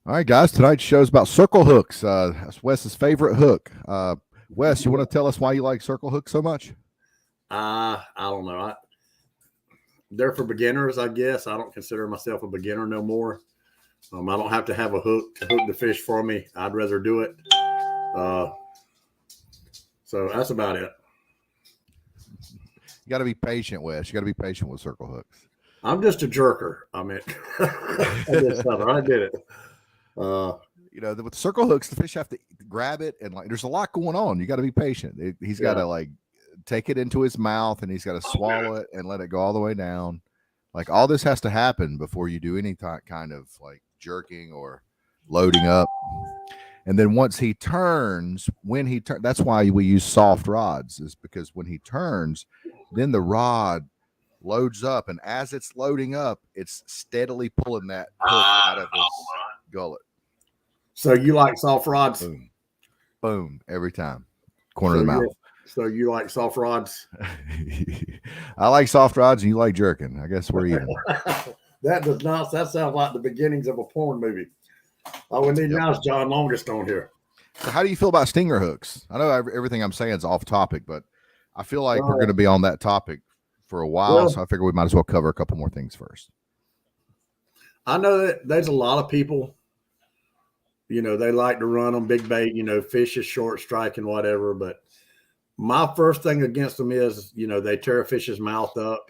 All right, guys. Tonight's show is about circle hooks. That's Wes's favorite hook. Wes, you want to tell us why you like circle hooks so much? I don't know. They're for beginners, I guess. I don't consider myself a beginner no more. I don't have to have a hook to hook the fish for me. I'd rather do it. So that's about it. You got to be patient, Wes. You got to be patient with circle hooks. I'm just a jerker. I mean, I did it. With circle hooks, the fish have to grab it, and there's a lot going on. You got to be patient. He's got to take it into his mouth, and he's got to swallow it and let it go all the way down. All this has to happen before you do any kind of jerking or loading up. And then once he turns, that's why we use soft rods, is because when he turns, then the rod loads up, and as it's loading up, it's steadily pulling that hook out of his gullet. So you like soft rods? Boom, boom, every time, corner of the mouth. So you like soft rods? I like soft rods, and you like jerking. I guess we're even. That sounds like the beginnings of a porn movie. All we need now is John Longest on here. So how do you feel about stinger hooks? I know everything I'm saying is off topic, but I feel like we're going to be on that topic for a while, so I figure we might as well cover a couple more things first. I know that there's a lot of people, they like to run on big bait, fish is short strike and whatever, but my first thing against them is, they tear a fish's mouth up.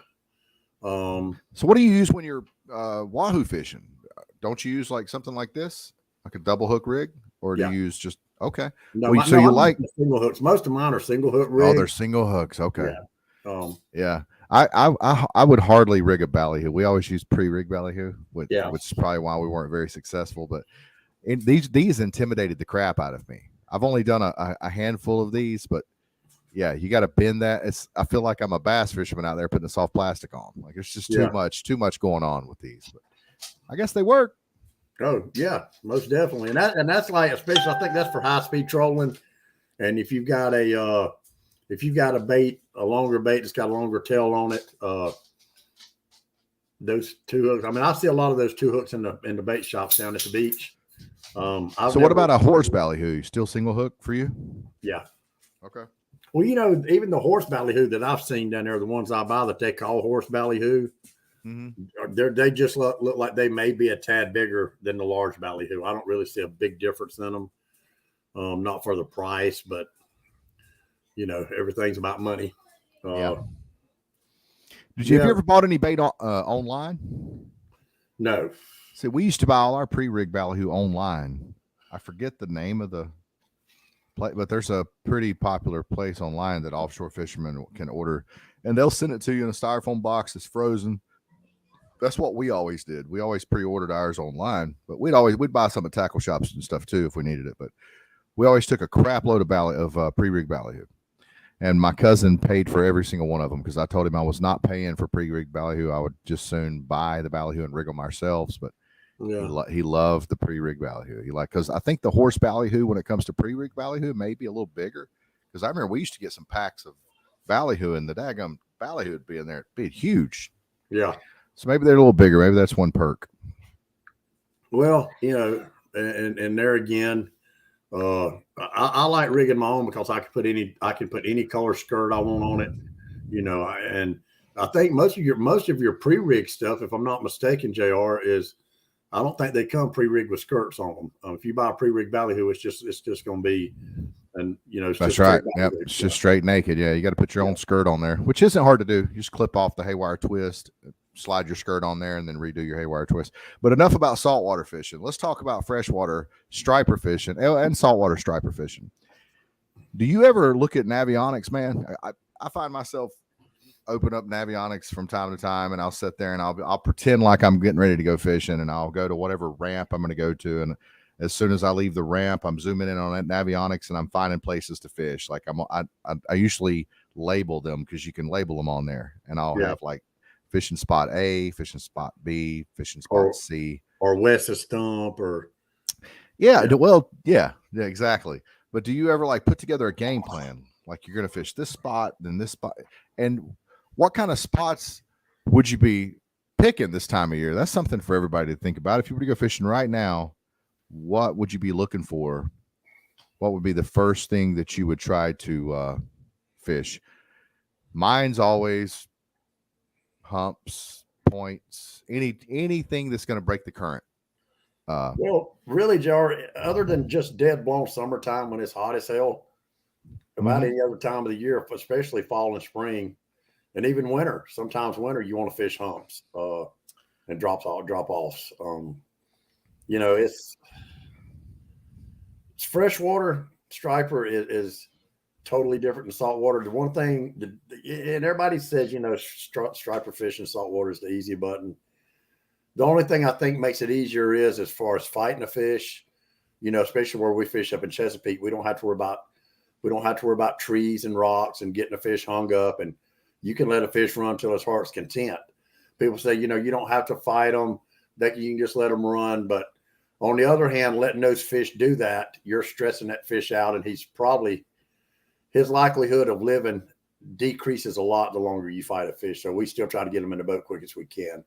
So what do you use when you're wahoo fishing? Don't you use something like this, like a double hook rig, or do you use just okay? No, you like single hooks. Most of mine are single hook rigs. Oh, they're single hooks. Okay. Yeah. Yeah. I would hardly rig a ballyhoo. We always use pre-rig ballyhoo, which is probably why we weren't very successful. But these intimidated the crap out of me. I've only done a handful of these, but yeah, you got to bend that. I feel like I'm a bass fisherman out there putting the soft plastic on. It's just too much going on with these. But I guess they work. Oh yeah, most definitely. And that's especially I think that's for high speed trolling. And if you've got a bait, a longer bait that's got a longer tail on it, those two hooks. I mean, I see a lot of those two hooks in the bait shops down at the beach. So what about a horse ballyhoo? Still single hook for you? Yeah. Okay. Well, even the horse ballyhoo that I've seen down there, the ones I buy that they call horse ballyhoo, they just look like they may be a tad bigger than the large ballyhoo. I don't really see a big difference in them. Not for the price, but everything's about money. Have you ever bought any bait online? No. See, we used to buy all our pre-rig ballyhoo online. I forget the name of the place, but there's a pretty popular place online that offshore fishermen can order, and they'll send it to you in a styrofoam box that's frozen. That's what we always did. We always pre-ordered ours online, but we'd buy some at tackle shops and stuff too if we needed it. But we always took a crap load of pre-rig ballyhoo, and my cousin paid for every single one of them because I told him I was not paying for pre-rig ballyhoo. I would just soon buy the ballyhoo and rig them ourselves. But he loved the pre-rig ballyhoo. Because I think the horse ballyhoo, when it comes to pre-rig ballyhoo, may be a little bigger. Because I remember we used to get some packs of ballyhoo, and the daggum ballyhoo would be in there. It'd be huge. Yeah. So maybe they're a little bigger. Maybe that's one perk. Well, and there again, I like rigging my own because I can put any color skirt I want on it, and I think most of your pre-rig stuff, if I'm not mistaken, JR, is I don't think they come pre-rigged with skirts on them. If you buy a pre-rig ballyhoo, it's just going to be, and that's right. Yep, it's just straight naked. Yeah, you got to put your own skirt on there, which isn't hard to do. You just clip off the haywire twist, slide your skirt on there, and then redo your haywire twist. But enough about saltwater fishing. Let's talk about freshwater striper fishing and saltwater striper fishing. Do you ever look at Navionics, man? I find myself open up Navionics from time to time, and I'll sit there and I'll pretend like I'm getting ready to go fishing, and I'll go to whatever ramp I'm going to go to, and as soon as I leave the ramp, I'm zooming in on that Navionics, and I'm finding places to fish. I usually label them because you can label them on there, and I'll have fishing spot A, fishing spot B, fishing spot C, or west of stump, or exactly. But do you ever put together a game plan? Like you're going to fish this spot, then this spot, and what kind of spots would you be picking this time of year? That's something for everybody to think about. If you were to go fishing right now, what would you be looking for? What would be the first thing that you would try to fish? Mine's always humps, points, anything that's going to break the current. Well, really, Jar, other than just dead blown summertime when it's hot as hell, about any other time of the year, especially fall and spring, and even winter. Sometimes winter you want to fish humps and drop offs. You know, it's freshwater striper is totally different than saltwater. The one thing, and everybody says, you know, striper fishing saltwater is the easy button. The only thing I think makes it easier is as far as fighting a fish, you know, especially where we fish up in Chesapeake, we don't have to worry about trees and rocks and getting a fish hung up, and you can let a fish run till his heart's content. People say, you know, you don't have to fight them, that you can just let them run. But on the other hand, letting those fish do that, you're stressing that fish out, and his likelihood of living decreases a lot the longer you fight a fish. So we still try to get them in the boat quick as we can.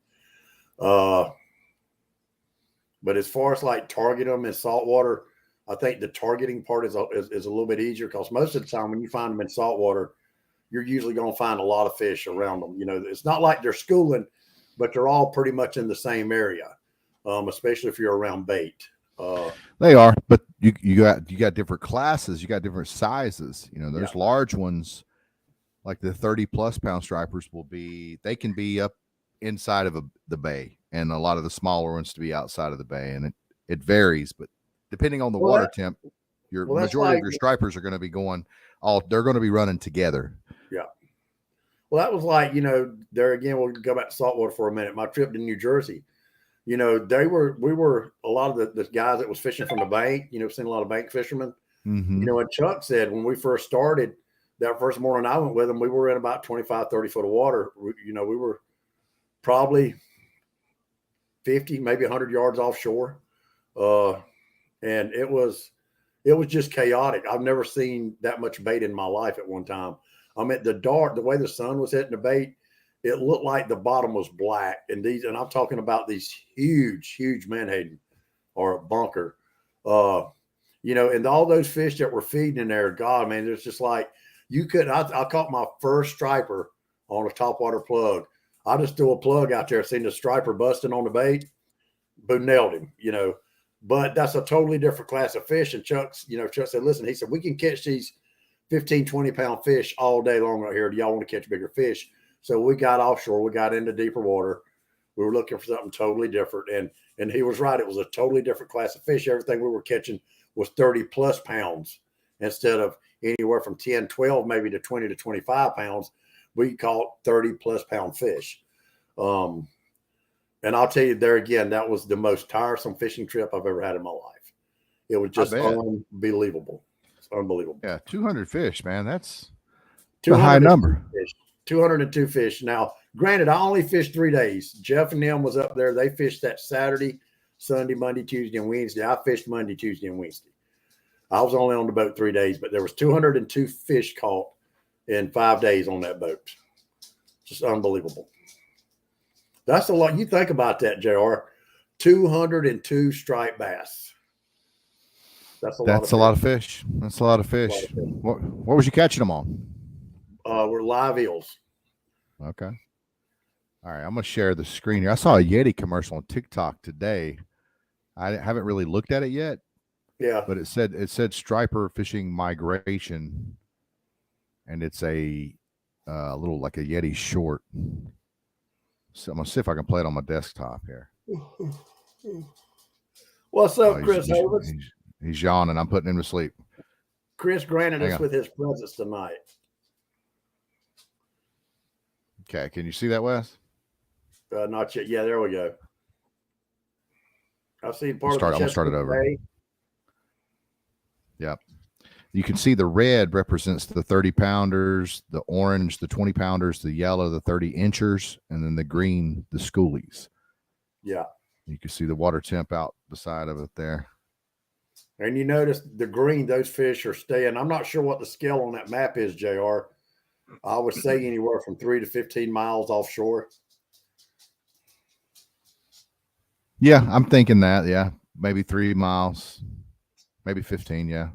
But as far as like target them in saltwater, I think the targeting part is a little bit easier, because most of the time when you find them in saltwater, you're usually going to find a lot of fish around them. You know, it's not like they're schooling, but they're all pretty much in the same area, especially if you're around bait. They are, but you got different classes, you got different sizes. You know, there's large ones like the 30+ pound stripers they can be up inside of the bay, and a lot of the smaller ones to be outside of the bay, and it varies, but depending on the water temp, majority of your stripers are going to be they're going to be running together. Yeah. Well, that was like, you know, there again, we'll go back to saltwater for a minute. My trip to New Jersey, you know, we were a lot of the guys that was fishing from the bank, you know, seen a lot of bank fishermen, you know, and Chuck said when we first started that first morning I went with him, we were in about 25, 30 foot of water. You know, we were probably 50, maybe 100 yards offshore. And it was just chaotic. I've never seen that much bait in my life at one time. I mean, the way the sun was hitting the bait, it looked like the bottom was black. And I'm talking about these huge menhaden or bunker, you know, and all those fish that were feeding in there, God, man, there's just like, I caught my first striper on a topwater plug. I just threw a plug out there, seen the striper busting on the bait, boom, nailed him, you know. But that's a totally different class of fish. And Chuck said, listen, he said, we can catch these 15, 20 pound fish all day long right here. Do y'all want to catch bigger fish? So we got offshore, we got into deeper water. We were looking for something totally different. And he was right. It was a totally different class of fish. Everything we were catching was 30+ pounds instead of anywhere from 10, 12, maybe to 20 to 25 pounds. We caught 30+ pound fish. And I'll tell you there again, that was the most tiresome fishing trip I've ever had in my life. It was just unbelievable. It's unbelievable. Yeah, 200 fish, man. That's a high number. 202 fish. Now, granted, I only fished 3 days. Jeff and them was up there. They fished that Saturday, Sunday, Monday, Tuesday, and Wednesday. I fished Monday, Tuesday, and Wednesday. I was only on the boat 3 days, but there was 202 fish caught in 5 days on that boat. Just unbelievable. That's a lot. You think about that, JR. 202 striped bass. That's a lot of fish. That's a lot of fish. What was you catching them on? We're live eels. Okay. All right. I'm going to share the screen here. I saw a Yeti commercial on TikTok today. I haven't really looked at it yet. Yeah. But it said striper fishing migration, and it's a little like a Yeti short. So I'm gonna see if I can play it on my desktop here. What's up, Chris Havens? He's yawning. I'm putting him to sleep. Chris granted us with his presence tonight. Okay, can you see that, Wes? Not yet. Yeah, there we go. I've seen part of it. I'm gonna start it over. Day. Yep. You can see the red represents the 30 pounders, the orange, the 20 pounders, the yellow, the 30 inchers, and then the green, the schoolies. Yeah. You can see the water temp out the side of it there. And you notice the green, those fish are staying. I'm not sure what the scale on that map is, JR. I would say anywhere from 3 to 15 miles offshore. Yeah, I'm thinking that. Yeah. maybe 3 miles, maybe 15. Yeah.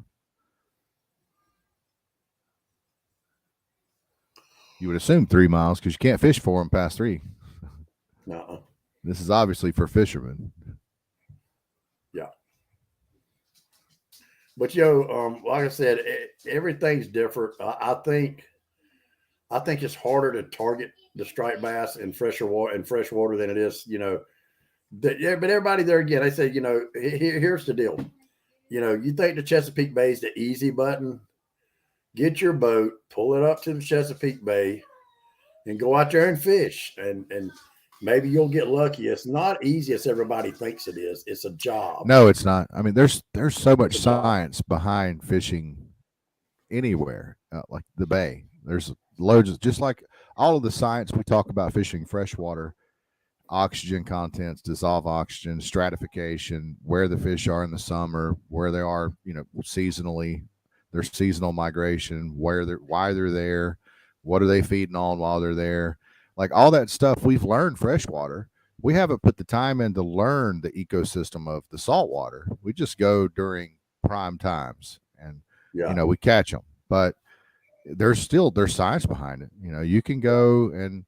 You would assume 3 miles because you can't fish for them past 3. No. This is obviously for fishermen. Yeah. But like I said, everything's different. I think it's harder to target the striped bass in fresh water than it is, but everybody there again, I say, here's the deal. You think the Chesapeake Bay is the easy button? Get your boat, pull it up to the Chesapeake Bay, and go out there and fish. And maybe you'll get lucky. It's not easy as everybody thinks it is. It's a job. No, it's not. I mean, there's so much science behind fishing anywhere, like the bay. There's loads of, just like all of the science we talk about fishing freshwater, oxygen contents, dissolved oxygen, stratification, where the fish are in the summer, where they are, seasonally, their seasonal migration, why they're there, what are they feeding on while they're there, like all that stuff we've learned freshwater. We haven't put the time in to learn the ecosystem of the saltwater. We just go during prime times and we catch them, but there's science behind it. You can go and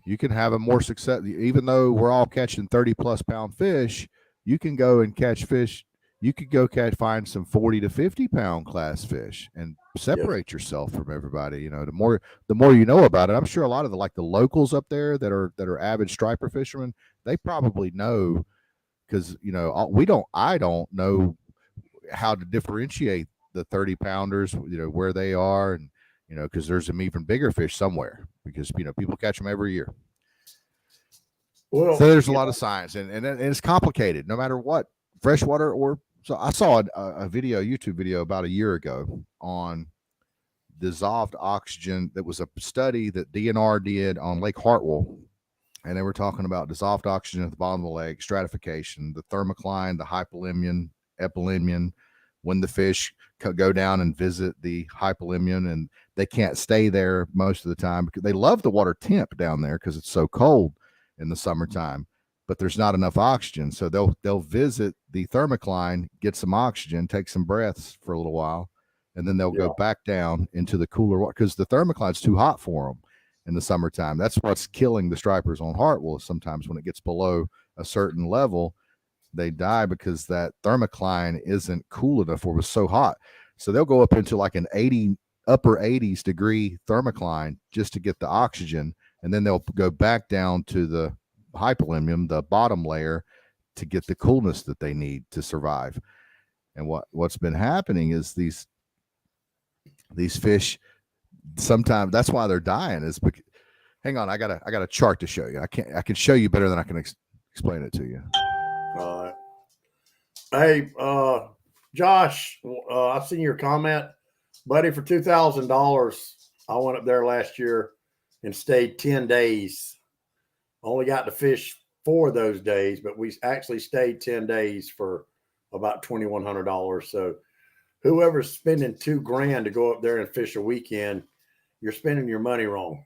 you can have a more success, even though we're all catching 30+ pound fish. You can go and catch fish. You could go find some 40 to 50 pound class fish and separate yourself from everybody. The more you know about it. I'm sure a lot of the locals up there that are avid striper fishermen, they probably know, because I don't know how to differentiate the 30 pounders, where they are, and because there's some even bigger fish somewhere, because people catch them every year. Well, so there's a lot of science, and it's complicated no matter what, freshwater or. So I saw a YouTube video about a year ago on dissolved oxygen. That was a study that DNR did on Lake Hartwell, and they were talking about dissolved oxygen at the bottom of the lake, stratification, the thermocline, the hypolimnion, epilimnion, when the fish go down and visit the hypolimnion, and they can't stay there most of the time because they love the water temp down there because it's so cold in the summertime, but there's not enough oxygen. So they'll visit the thermocline, get some oxygen, take some breaths for a little while, and then they'll go back down into the cooler water because the thermocline's too hot for them in the summertime. That's what's killing the stripers on Hartwell. Sometimes when it gets below a certain level, they die because that thermocline isn't cool enough, or was so hot. So they'll go up into like an upper 80s degree thermocline just to get the oxygen, and then they'll go back down to the hypolimnium, the bottom layer, to get the coolness that they need to survive. And what's been happening is these fish, sometimes that's why they're dying, is because, hang on, I got a chart to show you. I can show you better than I can explain it to you. All right. Hey, Josh, I've seen your comment, buddy. For $2,000, I went up there last year and stayed 10 days. Only got to fish 4 of those days, but we actually stayed 10 days for about $2,100. So whoever's spending $2,000 to go up there and fish a weekend, you're spending your money wrong.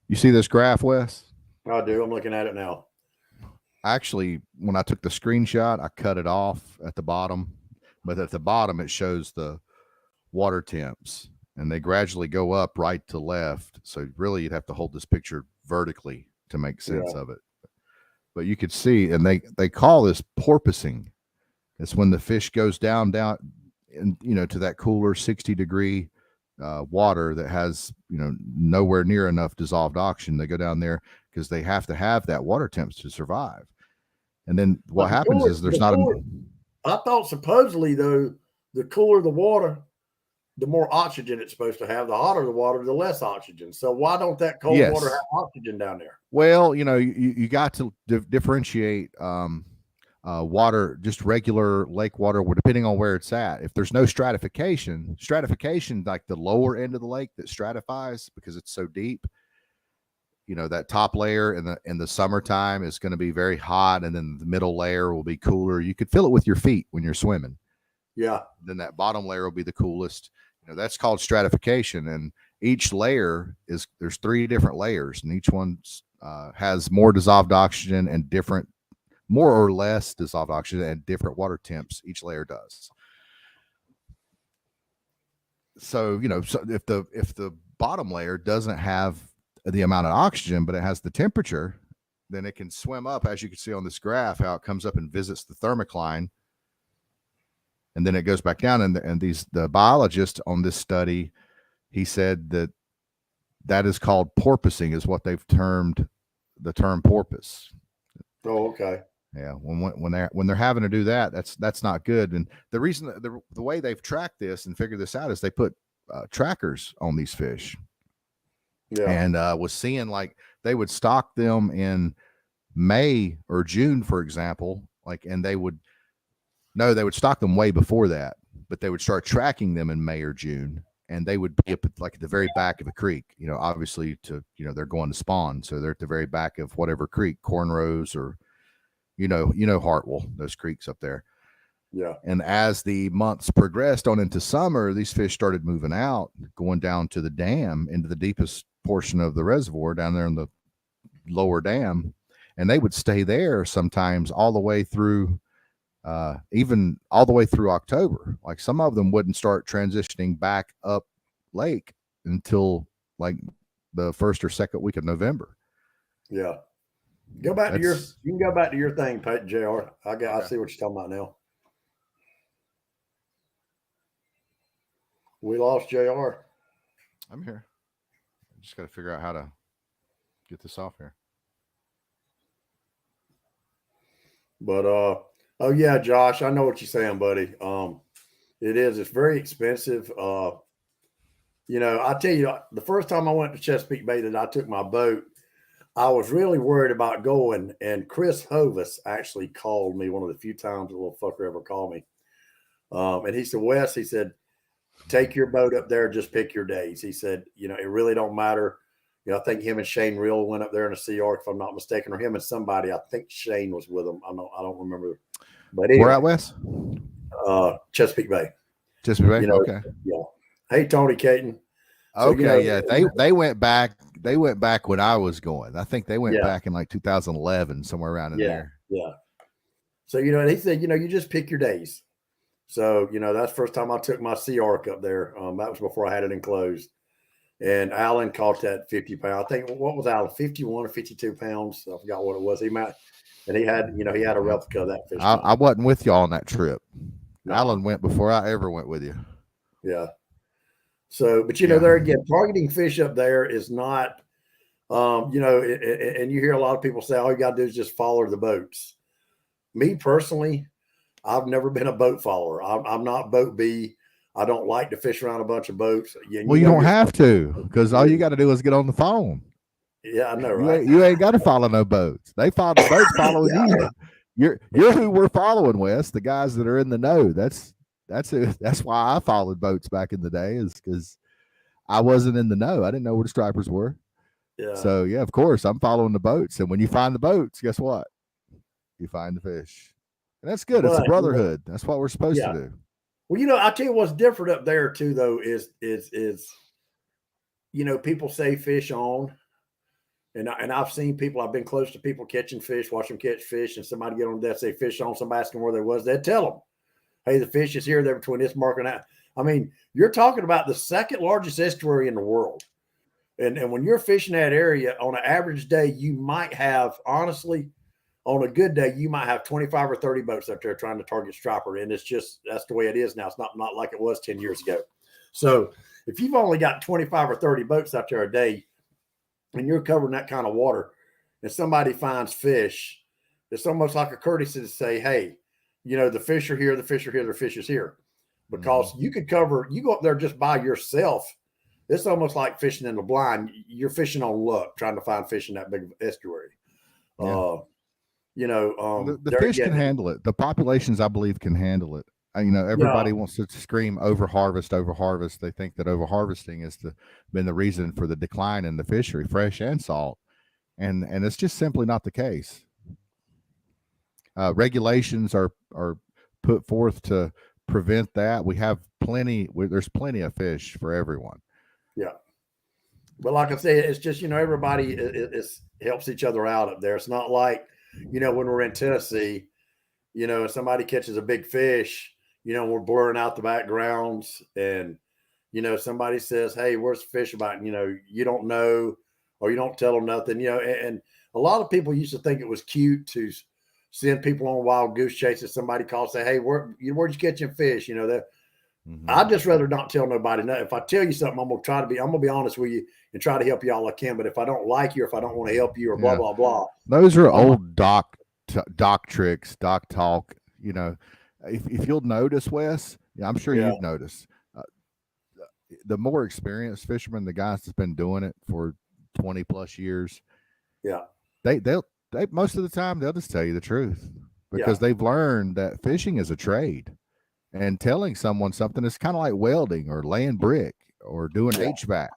You see this graph, Wes? I do. I'm looking at it now. Actually, when I took the screenshot, I cut it off at the bottom, but at the bottom it shows the water temps, and they gradually go up right to left. So really you'd have to hold this picture vertically to make sense of it. But you could see, and they call this porpoising. It's when the fish goes down and to that cooler 60-degree water that has nowhere near enough dissolved oxygen. They go down there because they have to have that water temps to survive. And then what happens is there's not a. I thought supposedly, though, the cooler the water, the more oxygen it's supposed to have. The hotter the water, the less oxygen. So why don't that cold water have oxygen down there? Well, you got to differentiate water, just regular lake water, depending on where it's at. If there's no stratification, like the lower end of the lake that stratifies because it's so deep, that top layer in the summertime is going to be very hot, and then the middle layer will be cooler. You could feel it with your feet when you're swimming. Yeah. Then that bottom layer will be the coolest. That's called stratification. And each layer there's 3 different layers, and each one's has more dissolved oxygen and different, more or less dissolved oxygen and different water temps each layer does. So, so if the bottom layer doesn't have the amount of oxygen, but it has the temperature, then it can swim up, as you can see on this graph, how it comes up and visits the thermocline. And then it goes back down. And the biologist on this study, he said that is called porpoising, is what they've termed the term porpoise. Oh, okay. Yeah, when they're having to do that, that's not good. And the reason the way they've tracked this and figured this out is they put trackers on these fish. Yeah, and was seeing like they would stock them in May or June, for example, and they would stock them way before that, but they would start tracking them in May or June, and they would be up at the very back of a creek. Obviously they're going to spawn, so they're at the very back of whatever creek, Cornrows or Hartwell, those creeks up there. Yeah. And as the months progressed on into summer, these fish started moving out, going down to the dam, into the deepest portion of the reservoir down there in the lower dam. And they would stay there sometimes all the way through, even all the way through October. Like some of them wouldn't start transitioning back up lake until like the first or second week of November. Yeah. You can go back to your thing, JR. I see what you're talking about now. We lost JR. I'm here. I just got to figure out how to get this off here. But oh yeah, Josh, I know what you're saying, buddy. It's very expensive. I tell you, the first time I went to Chesapeake Bay that I took my boat, I was really worried about going, and Chris Hovis actually called me one of the few times a little fucker ever called me. And he said, Wes, he said, take your boat up there, just pick your days. He said, it really don't matter. I think him and Shane Reel went up there in a Sea Ark, if I'm not mistaken, or him and somebody. I think Shane was with him. I don't remember. But anyway, where at, Wes? Chesapeake Bay. Chesapeake Bay. Okay. Yeah. Hey, Tony Caton. Okay. Yeah. They went back. They went back when I was going. I think they went back in like 2011, somewhere around in there. Yeah. So, and he said, you just pick your days. So, that's the first time I took my Sea Ark up there. That was before I had it enclosed. And Alan caught that 50 pound. I think, what was Alan, 51 or 52 pounds? I forgot what it was. He had a replica of that fish. I wasn't with y'all on that trip. No. Alan went before I ever went with you. Yeah. So, but there again, targeting fish up there is not, and you hear a lot of people say, all you got to do is just follow the boats. Me personally, I've never been a boat follower. I'm not boat B. I don't like to fish around a bunch of boats. Well, you don't have to, because all you got to do is get on the phone. Yeah, I know, right? You ain't got to follow no boats. They follow the boats following you. You're who we're following, Wes. The guys that are in the know. That's why I followed boats back in the day, is because I wasn't in the know. I didn't know where the stripers were. Yeah. So yeah, of course I'm following the boats. And when you find the boats, guess what? You find the fish. And that's good. It's a brotherhood. That's what we're supposed to do. Well, I'll tell you what's different up there too, though, is people say fish on, and I've seen people. I've been close to people catching fish, watch them catch fish, and somebody get on that say fish on. Somebody ask them where they was. They'd tell them, "Hey, the fish is here. They're between this mark and that." I mean, you're talking about the second largest estuary in the world, and when you're fishing that area on an average day, you might have, honestly, on a good day, you might have 25 or 30 boats up there trying to target striper. And that's the way it is now. It's not like it was 10 years ago. So if you've only got 25 or 30 boats out there a day and you're covering that kind of water and somebody finds fish, it's almost like a courtesy to say, hey, the fish are here, the fish are here, the fish is here. Because you go up there just by yourself. It's almost like fishing in the blind. You're fishing on luck, trying to find fish in that big estuary. Yeah. The fish can handle it. The populations, I believe, can handle it. Everybody wants to scream over harvest. They think that over harvesting has been the reason for the decline in the fishery, fresh and salt, and it's just simply not the case. Regulations are put forth to prevent that. We have there's plenty of fish for everyone. Yeah. But like I said, it's just, everybody helps each other out up there. It's not like, when we're in Tennessee, if somebody catches a big fish, we're blurring out the backgrounds, and, somebody says, hey, where's the fish about? You don't know, or you don't tell them nothing, and a lot of people used to think it was cute to send people on wild goose chases. Somebody calls, say, hey, where'd you catching fish? I'd just rather not tell nobody. No, if I tell you something, I'm gonna be honest with you and try to help you all I can. But if I don't like you, or if I don't want to help you, or blah blah blah, those are old doc tricks, doc talk. If you'll notice, Wes, I'm sure you've noticed. The more experienced fishermen, the guys that's been doing it for 20 plus years, they most of the time they'll just tell you the truth, because they've learned that fishing is a trade. And telling someone something is kind of like welding or laying brick or doing HVAC.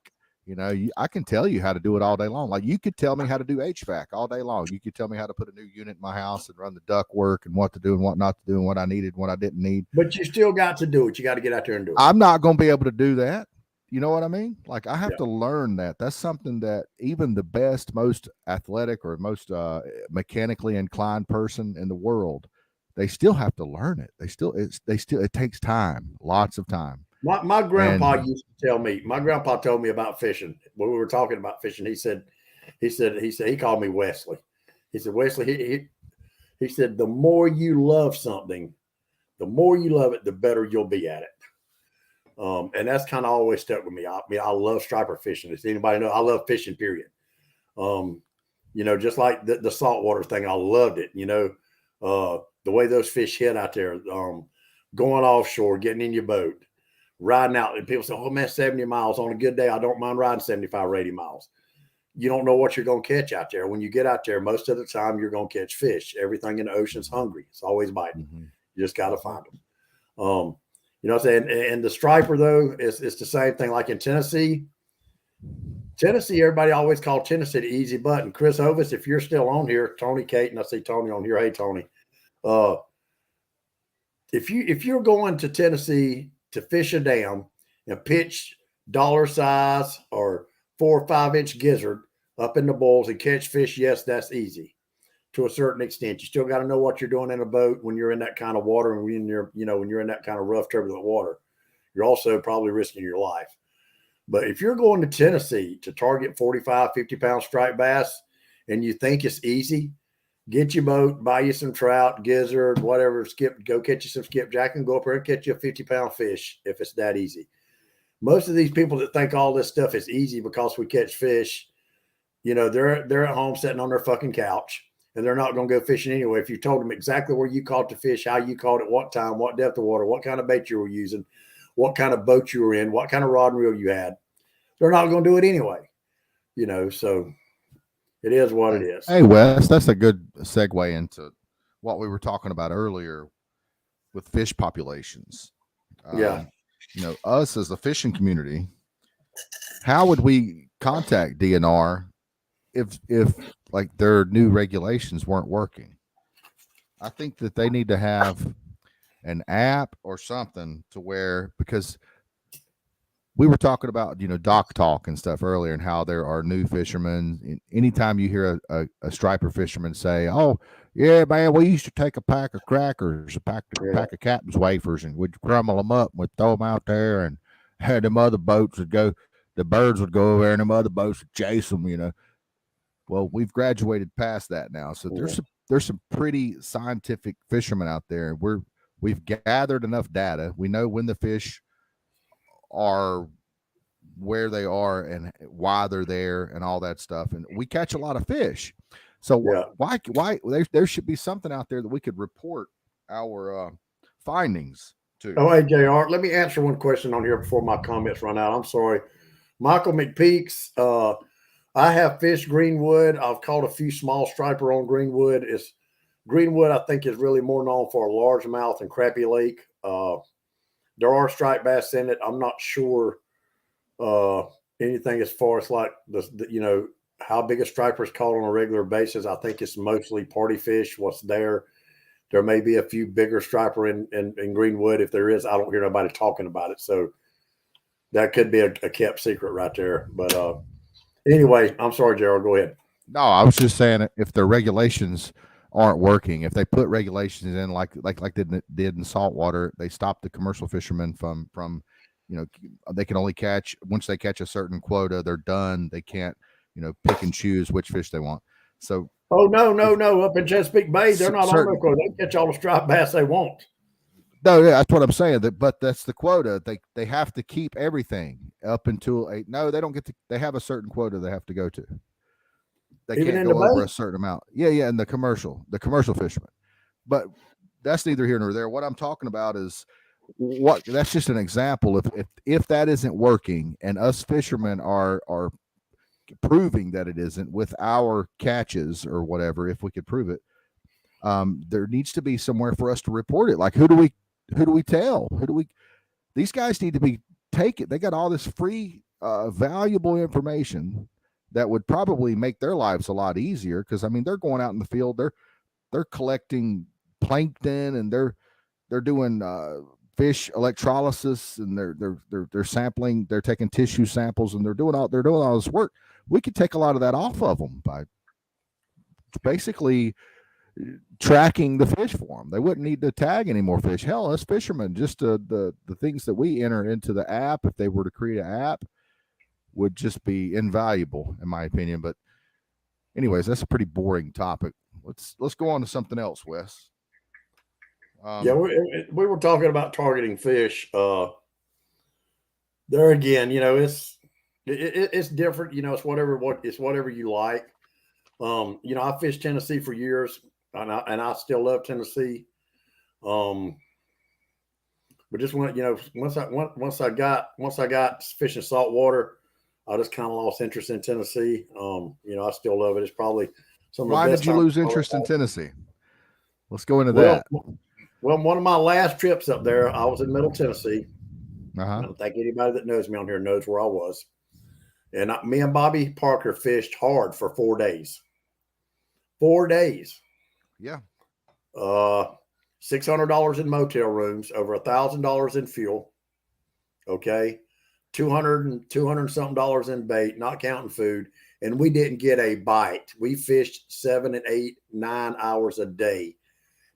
I can tell you how to do it all day long. Like, you could tell me how to do HVAC all day long. You could tell me how to put a new unit in my house and run the duct work and what to do and what not to do and what I needed and what I didn't need. But you still got to do it. You got to get out there and do it. I'm not going to be able to do that. You know what I mean? Like, I have to learn that. That's something that even the best, most athletic or most mechanically inclined person in the world, they still have to learn it. It takes time, lots of time. My grandpa used to tell me. My grandpa told me about fishing when we were talking about fishing. He said he called me Wesley. He said, Wesley, he said, the more you love something, the more you love it, the better you'll be at it. And that's kind of always stuck with me. I love striper fishing. Does anybody know? I love fishing, period. Just like the saltwater thing, I loved it. The way those fish hit out there, going offshore, getting in your boat, riding out. And people say, oh, man, 70 miles. On a good day, I don't mind riding 75 or 80 miles. You don't know what you're going to catch out there. When you get out there, most of the time, you're going to catch fish. Everything in the ocean's hungry. It's always biting. Mm-hmm. You just got to find them. What I'm saying? And the striper, though, it's the same thing. Like in Tennessee, everybody always called Tennessee the easy button. Chris Ovis, if you're still on here, Tony Caton, I see Tony on here. Hey, Tony. If you're going to Tennessee to fish a dam and pitch dollar size or 4 or 5 inch gizzard up in the bowls and catch fish, yes, that's easy to a certain extent. You still got to know what you're doing in a boat when you're in that kind of water, and when you're in that kind of rough, turbulent water. You're also probably risking your life. But if you're going to Tennessee to target 45, 50-pound striped bass and you think it's easy, get your boat, buy you some trout, gizzard, whatever, go catch you some skipjack and go up there and catch you a 50-pound fish if it's that easy. Most of these people that think all this stuff is easy because we catch fish, they're at home sitting on their fucking couch, and they're not going to go fishing anyway. If you told them exactly where you caught the fish, how you caught it, what time, what depth of water, what kind of bait you were using, what kind of boat you were in, what kind of rod and reel you had, they're not going to do it anyway. So it is what it is. Hey, Wes, that's a good segue into what we were talking about earlier with fish populations. Us as a fishing community, how would we contact DNR if like their new regulations weren't working? I think that they need to have an app or something to where, because we were talking about, dock talk and stuff earlier, and how there are new fishermen. Anytime you hear a striper fisherman say, oh, yeah, man, we used to take a pack of crackers, a pack of captain's wafers, and we'd crumble them up and we'd throw them out there, and had them other boats would go, the birds would go over there and them other boats would chase them, Well, we've graduated past that now. So there's some pretty scientific fishermen out there. We've gathered enough data. We know when the fish are where they are and why they're there and all that stuff, and we catch a lot of fish. So why there should be something out there that we could report our findings to. Oh, hey, JR, let me answer one question on here before my comments run out. I'm sorry. Michael McPeaks, I have fished Greenwood. I've caught a few small striper on Greenwood. Greenwood, I think, is really more known for a largemouth and crappie lake. There are striped bass in it. I'm not sure anything as far as like how big a striper is caught on a regular basis. I think it's mostly party fish. What's there? There may be a few bigger striper in Greenwood. If there is, I don't hear nobody talking about it. So that could be a kept secret right there. But Anyway, I'm sorry, Gerald. Go ahead. No, I was just saying if the regulations aren't working, if they put regulations in like they did in saltwater, they stop the commercial fishermen from they can only catch once they catch a certain quota, they're done. They can't pick and choose which fish they want. So Oh no! Up in Chesapeake Bay, they're not on the quota. They catch all the striped bass they want. No, yeah, that's what I'm saying. But that's the quota. They have to keep everything up until no, they don't get to. They have a certain quota they have to go to. They Even can't go over a certain amount. Yeah, and the commercial fishermen. But that's neither here nor there. What I'm talking about is that's just an example. If that isn't working, and us fishermen are proving that it isn't with our catches or whatever, if we could prove it, there needs to be somewhere for us to report it. Like who do we tell? These guys need to be taken. They got all this free valuable information that would probably make their lives a lot easier, because I mean they're going out in the field, they're collecting plankton, and they're doing fish electrolysis, and they're sampling, they're taking tissue samples, and they're doing all this work. We could take a lot of that off of them by basically tracking the fish for them. They wouldn't need to tag any more fish. Hell, us fishermen, just the things that we enter into the app, if they were to create an app, would just be invaluable in my opinion. But anyways, that's a pretty boring topic. Let's go on to something else, Wes. Yeah, we were talking about targeting fish. There again, it's different. It's whatever you like. I fished Tennessee for years, and I still love Tennessee. But just once I got fishing saltwater, I just kind of lost interest in Tennessee. I still love it. It's probably some of the best. Why did you lose interest in Tennessee? Let's go into that. Well, one of my last trips up there, I was in Middle Tennessee. Uh-huh. I don't think anybody that knows me on here knows where I was. And me and Bobby Parker fished hard for 4 days. 4 days. Yeah. $600 in motel rooms, over $1,000 in fuel. Okay. 200 something dollars in bait, not counting food. And we didn't get a bite. We fished 7 and 8, 9 hours a day.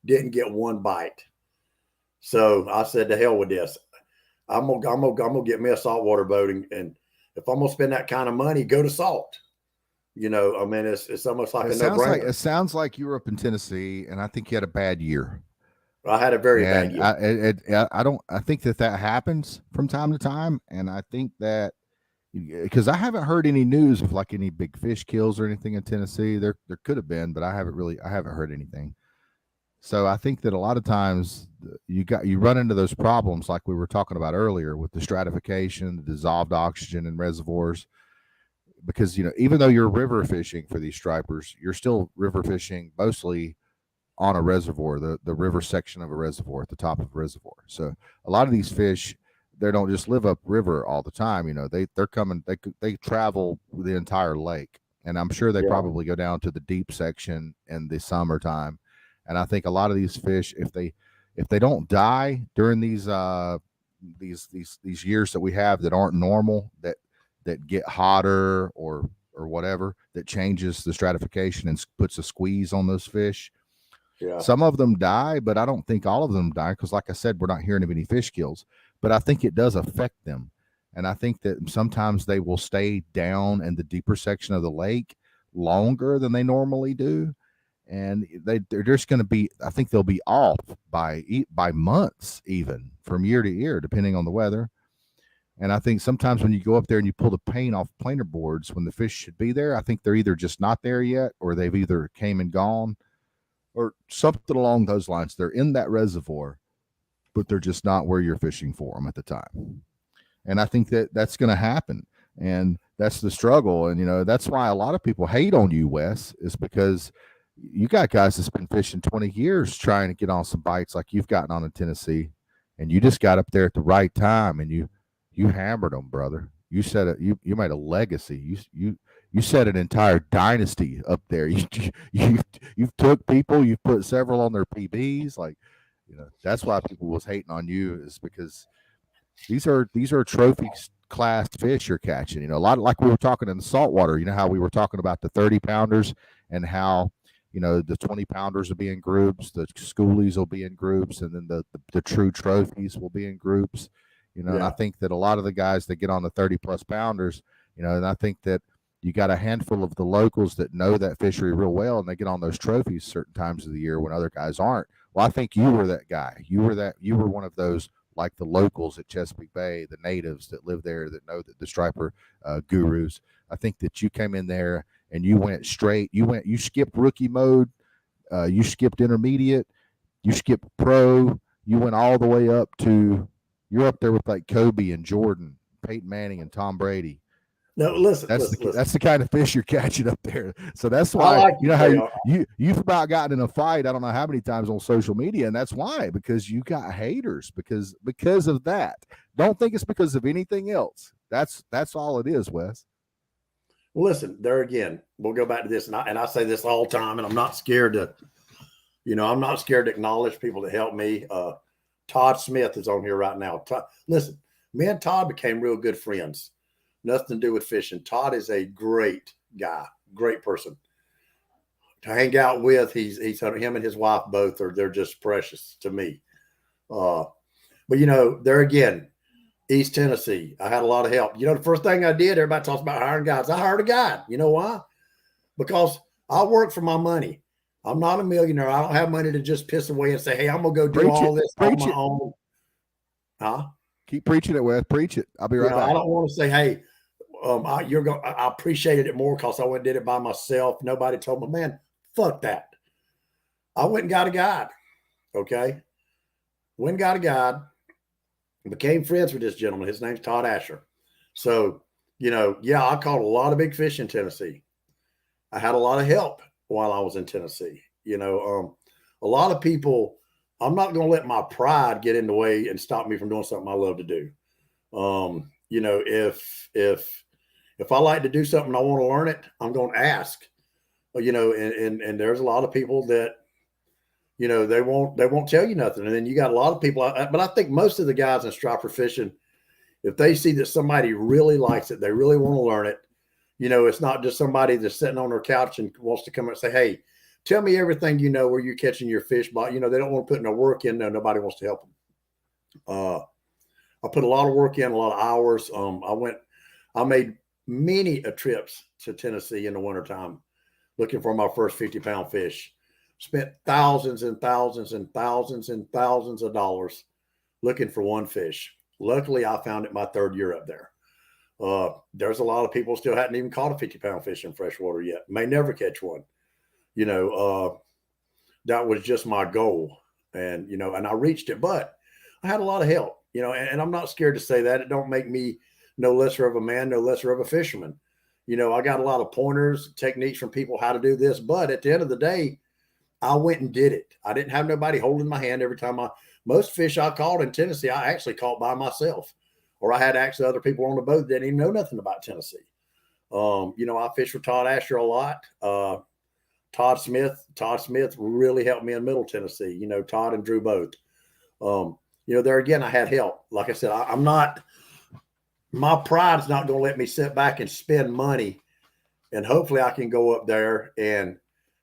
Didn't get one bite. So I said, to hell with this. I'm gonna get me a saltwater boat, and if I'm gonna spend that kind of money, go to salt. It's almost like a no-brainer. It sounds like you were up in Tennessee, and I think you had a bad year. I had a very bad year. I think that happens from time to time, and I think that because I haven't heard any news of like any big fish kills or anything in Tennessee. There could have been, but I haven't heard anything. So I think that a lot of times you run into those problems like we were talking about earlier with the stratification, the dissolved oxygen in reservoirs, because even though you're river fishing for these stripers, you're still river fishing mostly on a reservoir, the river section of a reservoir at the top of a reservoir. So a lot of these fish, they don't just live upriver all the time. They're coming, they travel the entire lake, and I'm sure they probably go down to the deep section in the summertime. And I think a lot of these fish, if they don't die during these years that we have that aren't normal, that get hotter or whatever, that changes the stratification and puts a squeeze on those fish. Yeah. Some of them die, but I don't think all of them die, because like I said, we're not hearing of any fish kills, but I think it does affect them. And I think that sometimes they will stay down in the deeper section of the lake longer than they normally do. And they're just going to be, I think they'll be off by months, even from year to year, depending on the weather. And I think sometimes when you go up there and you pull the paint off planer boards when the fish should be there, I think they're either just not there yet, or they've either came and gone, or something along those lines. They're in that reservoir, but they're just not where you're fishing for them at the time. And I think that's going to happen. And that's the struggle. And, that's why a lot of people hate on you, Wes, is because you got guys that's been fishing 20 years trying to get on some bites like you've gotten on in Tennessee, and you just got up there at the right time, and you hammered them, brother. You said it. You made a legacy. You set an entire dynasty up there. You've took people. You've put several on their PBs. Like, that's why people was hating on you, is because these are trophy class fish you're catching. You know, a lot of, like we were talking in the saltwater, you know, how we were talking about the 30 pounders and how, you know, the 20 pounders will be in groups, the schoolies will be in groups, and then the true trophies will be in groups, you know. And I think that a lot of the guys that get on the 30 plus pounders, you know, and I think that you got a handful of the locals that know that fishery real well, and they get on those trophies certain times of the year when other guys aren't. Well, I think you were that guy. You were one of those, like the locals at Chesapeake Bay, the natives that live there that know that the striper gurus. I think that you came in there and you went straight. You skipped rookie mode. You skipped intermediate. You skipped pro. You went all the way up to, you're up there with like Kobe and Jordan, Peyton Manning and Tom Brady. No, listen. That's the kind of fish you're catching up there. So that's why, you know, how you've about gotten in a fight, I don't know how many times on social media, and that's why, because you got haters because of that. Don't think it's because of anything else. That's all it is, Wes. Well, listen, there again, we'll go back to this, and I say this all the time, and I'm not scared to, you know, I'm not scared to acknowledge people that help me. Todd Smith is on here right now. Listen, me and Todd became real good friends. Nothing to do with fishing. Todd is a great guy, great person to hang out with. He's him and his wife both they're just precious to me. But you know, there again, East Tennessee, I had a lot of help. You know, the first thing I did, everybody talks about hiring guides. I hired a guide. You know why? Because I work for my money. I'm not a millionaire. I don't have money to just piss away and say, hey, I'm gonna go do all this on my own. Huh? Keep preaching it, Wes. Preach it. I'll be right back. I don't want to say, hey, I appreciated it more because I went and did it by myself. Nobody told me, man, fuck that. I went and got a guide. Okay. Went and got a guide. Became friends with this gentleman. His name's Todd Asher. So, you know, yeah, I caught a lot of big fish in Tennessee. I had a lot of help while I was in Tennessee. You know, a lot of people, I'm not going to let my pride get in the way and stop me from doing something I love to do. You know, if I like to do something, I want to learn it, I'm going to ask, you know, and there's a lot of people that, you know, they won't tell you nothing. And then you got a lot of people, but I think most of the guys in striper fishing, if they see that somebody really likes it, they really want to learn it. You know, it's not just somebody that's sitting on their couch and wants to come and say, hey, tell me everything you know where you're catching your fish. But, you know, they don't want to put no work in there. Nobody wants to help them. I put a lot of work in, a lot of hours. I made many trips to Tennessee in the wintertime looking for my first 50-pound fish. Spent thousands and thousands and thousands and thousands of dollars looking for one fish. Luckily, I found it my third year up there. There's a lot of people still hadn't even caught a 50-pound fish in freshwater yet. May never catch one. You know, that was just my goal. And, you know, and I reached it, but I had a lot of help. You know, and I'm not scared to say that. It don't make me no lesser of a man, no lesser of a fisherman. You know, I got a lot of pointers, techniques from people how to do this. But at the end of the day, I went and did it. I didn't have nobody holding my hand every time. Most fish I caught in Tennessee, I actually caught by myself. Or I had actually other people on the boat that didn't even know nothing about Tennessee. You know, I fished with Todd Asher a lot. Todd Smith really helped me in Middle Tennessee. You know, Todd and Drew both. You know, there again, I had help. Like I said, I'm not, my pride's not going to let me sit back and spend money. And hopefully I can go up there and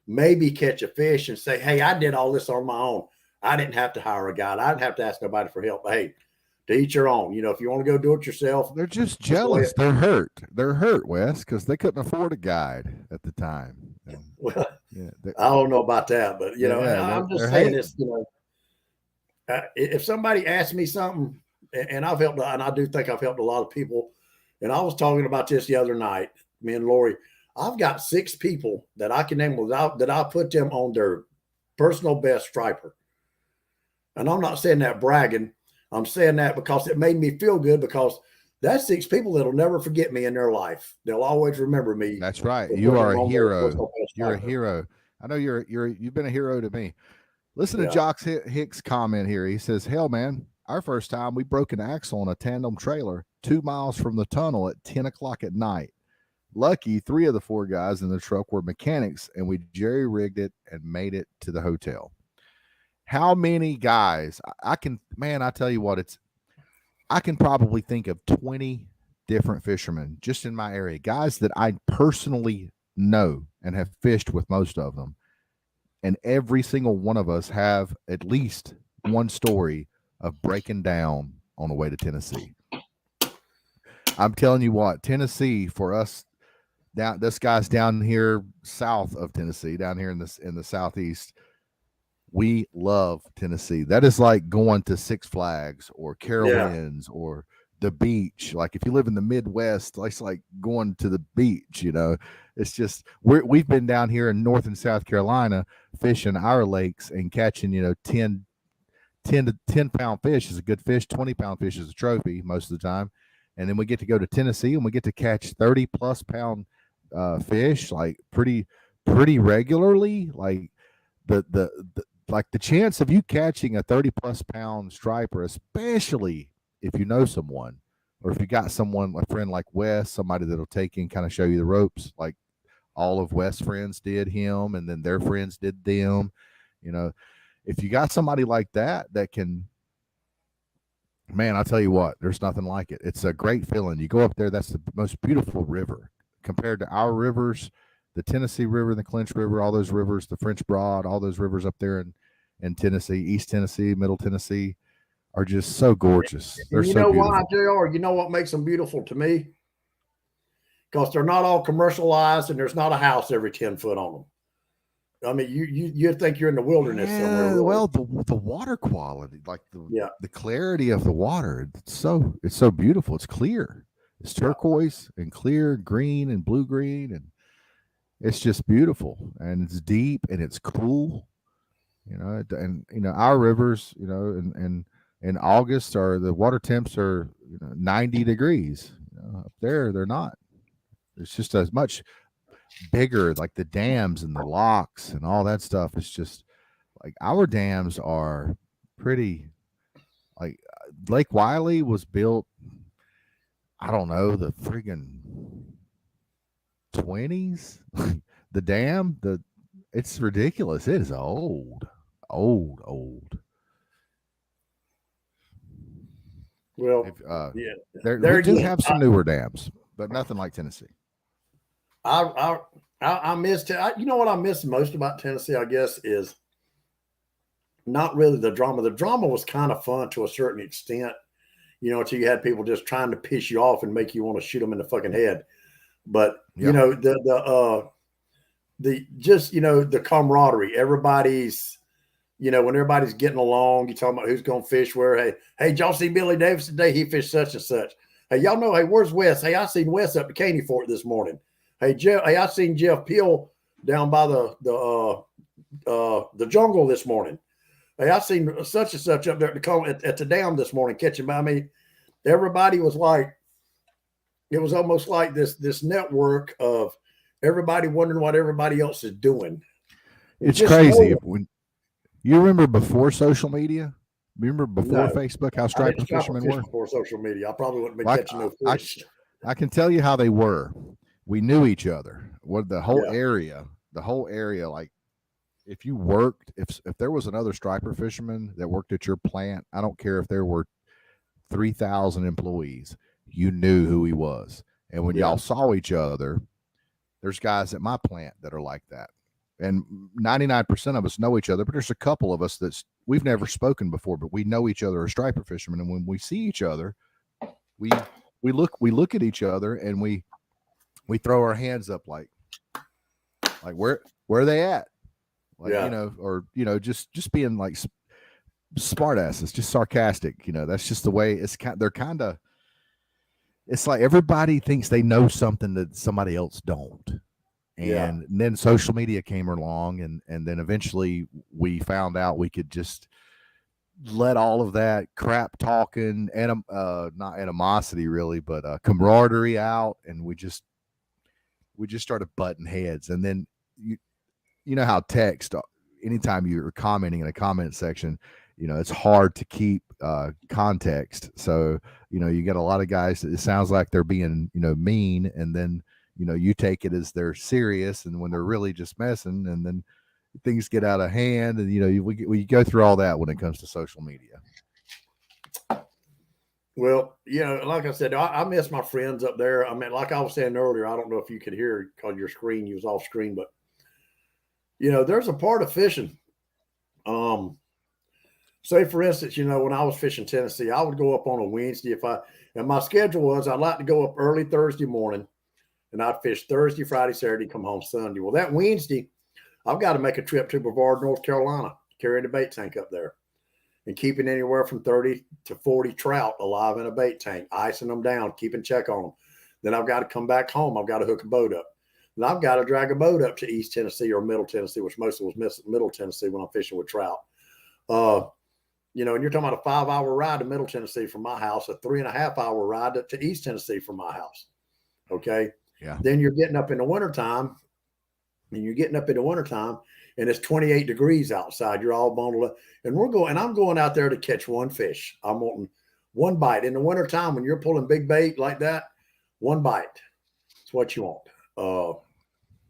maybe catch a fish and say, hey, I did all this on my own. I didn't have to hire a guide. I didn't have to ask nobody for help. But hey, to each your own. You know, if you want to go do it yourself. They're just jealous. They're hurt, Wes, because they couldn't afford a guide at the time. And, well, yeah, I don't know about that, but, you know, I'm just saying this, you know. If somebody asks me something, and I've helped, and I do think I've helped a lot of people, and I was talking about this the other night, me and Lori, I've got 6 people that I can name that I put them on their personal best striper. And I'm not saying that bragging. I'm saying that because it made me feel good, because that's 6 people that'll never forget me in their life. They'll always remember me. That's right. You are a hero. You're a hero. I know you've been a hero to me. Listen to Jock Hicks' comment here. He says, hell, man, our first time we broke an axle on a tandem trailer 2 miles from the tunnel at 10 o'clock at night. Lucky 3 of the 4 guys in the truck were mechanics, and we jerry-rigged it and made it to the hotel. How many guys? I tell you what, I can probably think of 20 different fishermen just in my area, guys that I personally know and have fished with most of them. And every single one of us have at least one story of breaking down on the way to Tennessee. I'm telling you what, Tennessee for us this guy's down here south of Tennessee, down here in the southeast. We love Tennessee. That is like going to Six Flags or Carowinds or the beach. Like if you live in the Midwest, it's like going to the beach, you know. It's just we've been down here in North and South Carolina fishing our lakes and catching, you know, 10 to 10 pound fish is a good fish, 20 pound fish is a trophy most of the time. And then we get to go to Tennessee and we get to catch 30 plus pound fish like pretty regularly. Like the chance of you catching a 30 plus pound striper, especially if you know someone or if you got someone, a friend like Wes, somebody that'll take you and kind of show you the ropes, like all of Wes' friends did him and then their friends did them. You know, if you got somebody like that can, man, I'll tell you what, there's nothing like it. It's a great feeling. You go up there, that's the most beautiful river compared to our rivers, the Tennessee River, the Clinch River, all those rivers, the French Broad, all those rivers up there in Tennessee, East Tennessee, Middle Tennessee are just so gorgeous. They're you so know beautiful. why, JR? You know what makes them beautiful to me? Because they're not all commercialized and there's not a house every 10 foot on them. I mean, you think you're in the wilderness somewhere. Really. Well, the water quality, like the clarity of the water, it's so beautiful. It's clear. It's turquoise and clear, green and blue green, and it's just beautiful. And it's deep and it's cool. You know, and you know our rivers, you know, and in August the water temps are 90 degrees. You know, up there they're not. It's just as much bigger, like the dams and the locks and all that stuff. It's just like our dams are pretty, like Lake Wiley was built, I don't know, the friggin' 20s. The dam, it's ridiculous. It is old. Well, we do have some newer dams, but nothing like Tennessee. I missed it. You know what I miss most about Tennessee, I guess, is not really the drama. The drama was kind of fun to a certain extent, you know, until you had people just trying to piss you off and make you want to shoot them in the fucking head. But you know, the camaraderie, everybody's, you know, when everybody's getting along, you talking about who's going to fish where. Hey, y'all see Billy Davis today? He fished such and such. Hey, y'all know, hey, where's Wes? Hey, I seen Wes up to Caney Fort this morning. Hey, Jeff. Hey, I seen Jeff Peel down by the jungle this morning. Hey, I seen such and such up there at the dam this morning catching. I mean, everybody was like, it was almost like this network of everybody wondering what everybody else is doing. It's crazy. When you remember before social media, remember before Facebook, how striper fishermen were? Before social media, I probably wouldn't be catching no fish. I can tell you how they were. We knew each other. What the whole area, like if you worked, if there was another striper fisherman that worked at your plant, I don't care if there were 3,000 employees, you knew who he was. And when y'all saw each other, there's guys at my plant that are like that. And 99% of us know each other, but there's a couple of us we've never spoken before, but we know each other as striper fishermen. And when we see each other, we look at each other and we throw our hands up like where are they at? Like, you know, or, you know, just being like smart asses, just sarcastic, you know, that's just the way it's it's like everybody thinks they know something that somebody else don't. And then social media came along and then eventually we found out we could just let all of that crap talking and not animosity really, but camaraderie out, and we just started butting heads. And then you know how text, anytime you're commenting in a comment section, you know, it's hard to keep context. So, you know, you get a lot of guys that it sounds like they're being, you know, mean, and then, you know, you take it as they're serious, and when they're really just messing, and then things get out of hand, and, you know, we go through all that when it comes to social media. Well, like I said, I miss my friends up there. I mean, like I was saying earlier, I don't know if you could hear because your screen, you was off screen, but there's a part of fishing. Say for instance, when I was fishing Tennessee, I would go up on a Wednesday and my schedule was I'd like to go up early Thursday morning and I'd fish Thursday, Friday, Saturday, come home Sunday. Well, that Wednesday, I've got to make a trip to Brevard, North Carolina, carrying a bait tank up there and keeping anywhere from 30 to 40 trout alive in a bait tank, icing them down, keeping check on them. Then I've got to come back home. I've got to hook a boat up. And I've got to drag a boat up to East Tennessee or Middle Tennessee, which mostly was Middle Tennessee when I'm fishing with trout. And you're talking about a 5-hour ride to Middle Tennessee from my house, a 3.5-hour ride to East Tennessee from my house. Okay. Yeah. Then you're getting up in the wintertime and it's 28 degrees outside. You're all bundled up and I'm going out there to catch one fish. I'm wanting one bite in the wintertime when you're pulling big bait like that, one bite. It's what you want.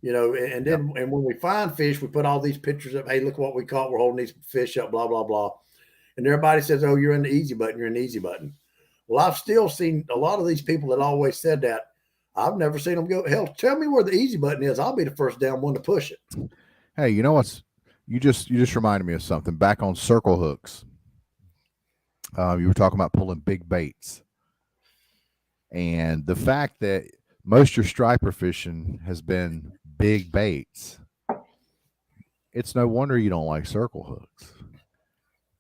And then and when we find fish, we put all these pictures up. Hey, look what we caught. We're holding these fish up, blah, blah, blah. And everybody says, oh, you're in the easy button. You're in the easy button. Well, I've still seen a lot of these people that always said that. I've never seen them go, hell, tell me where the easy button is. I'll be the first down one to push it. Hey, you know what's, you just reminded me of something back on circle hooks. You were talking about pulling big baits and the fact that most of your striper fishing has been big baits. It's no wonder you don't like circle hooks.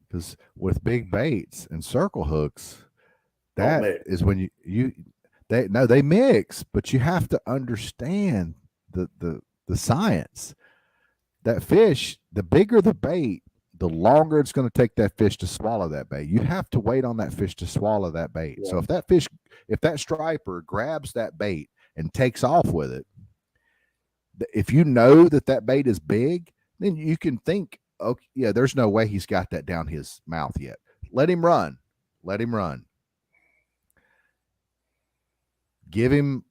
Because with big baits and circle hooks, that is when they mix, but you have to understand the science. That fish, the bigger the bait, the longer it's going to take that fish to swallow that bait. You have to wait on that fish to swallow that bait. Yeah. So if that striper grabs that bait and takes off with it, if you know that bait is big, then you can think, okay, yeah, there's no way he's got that down his mouth yet. Let him run. Give him,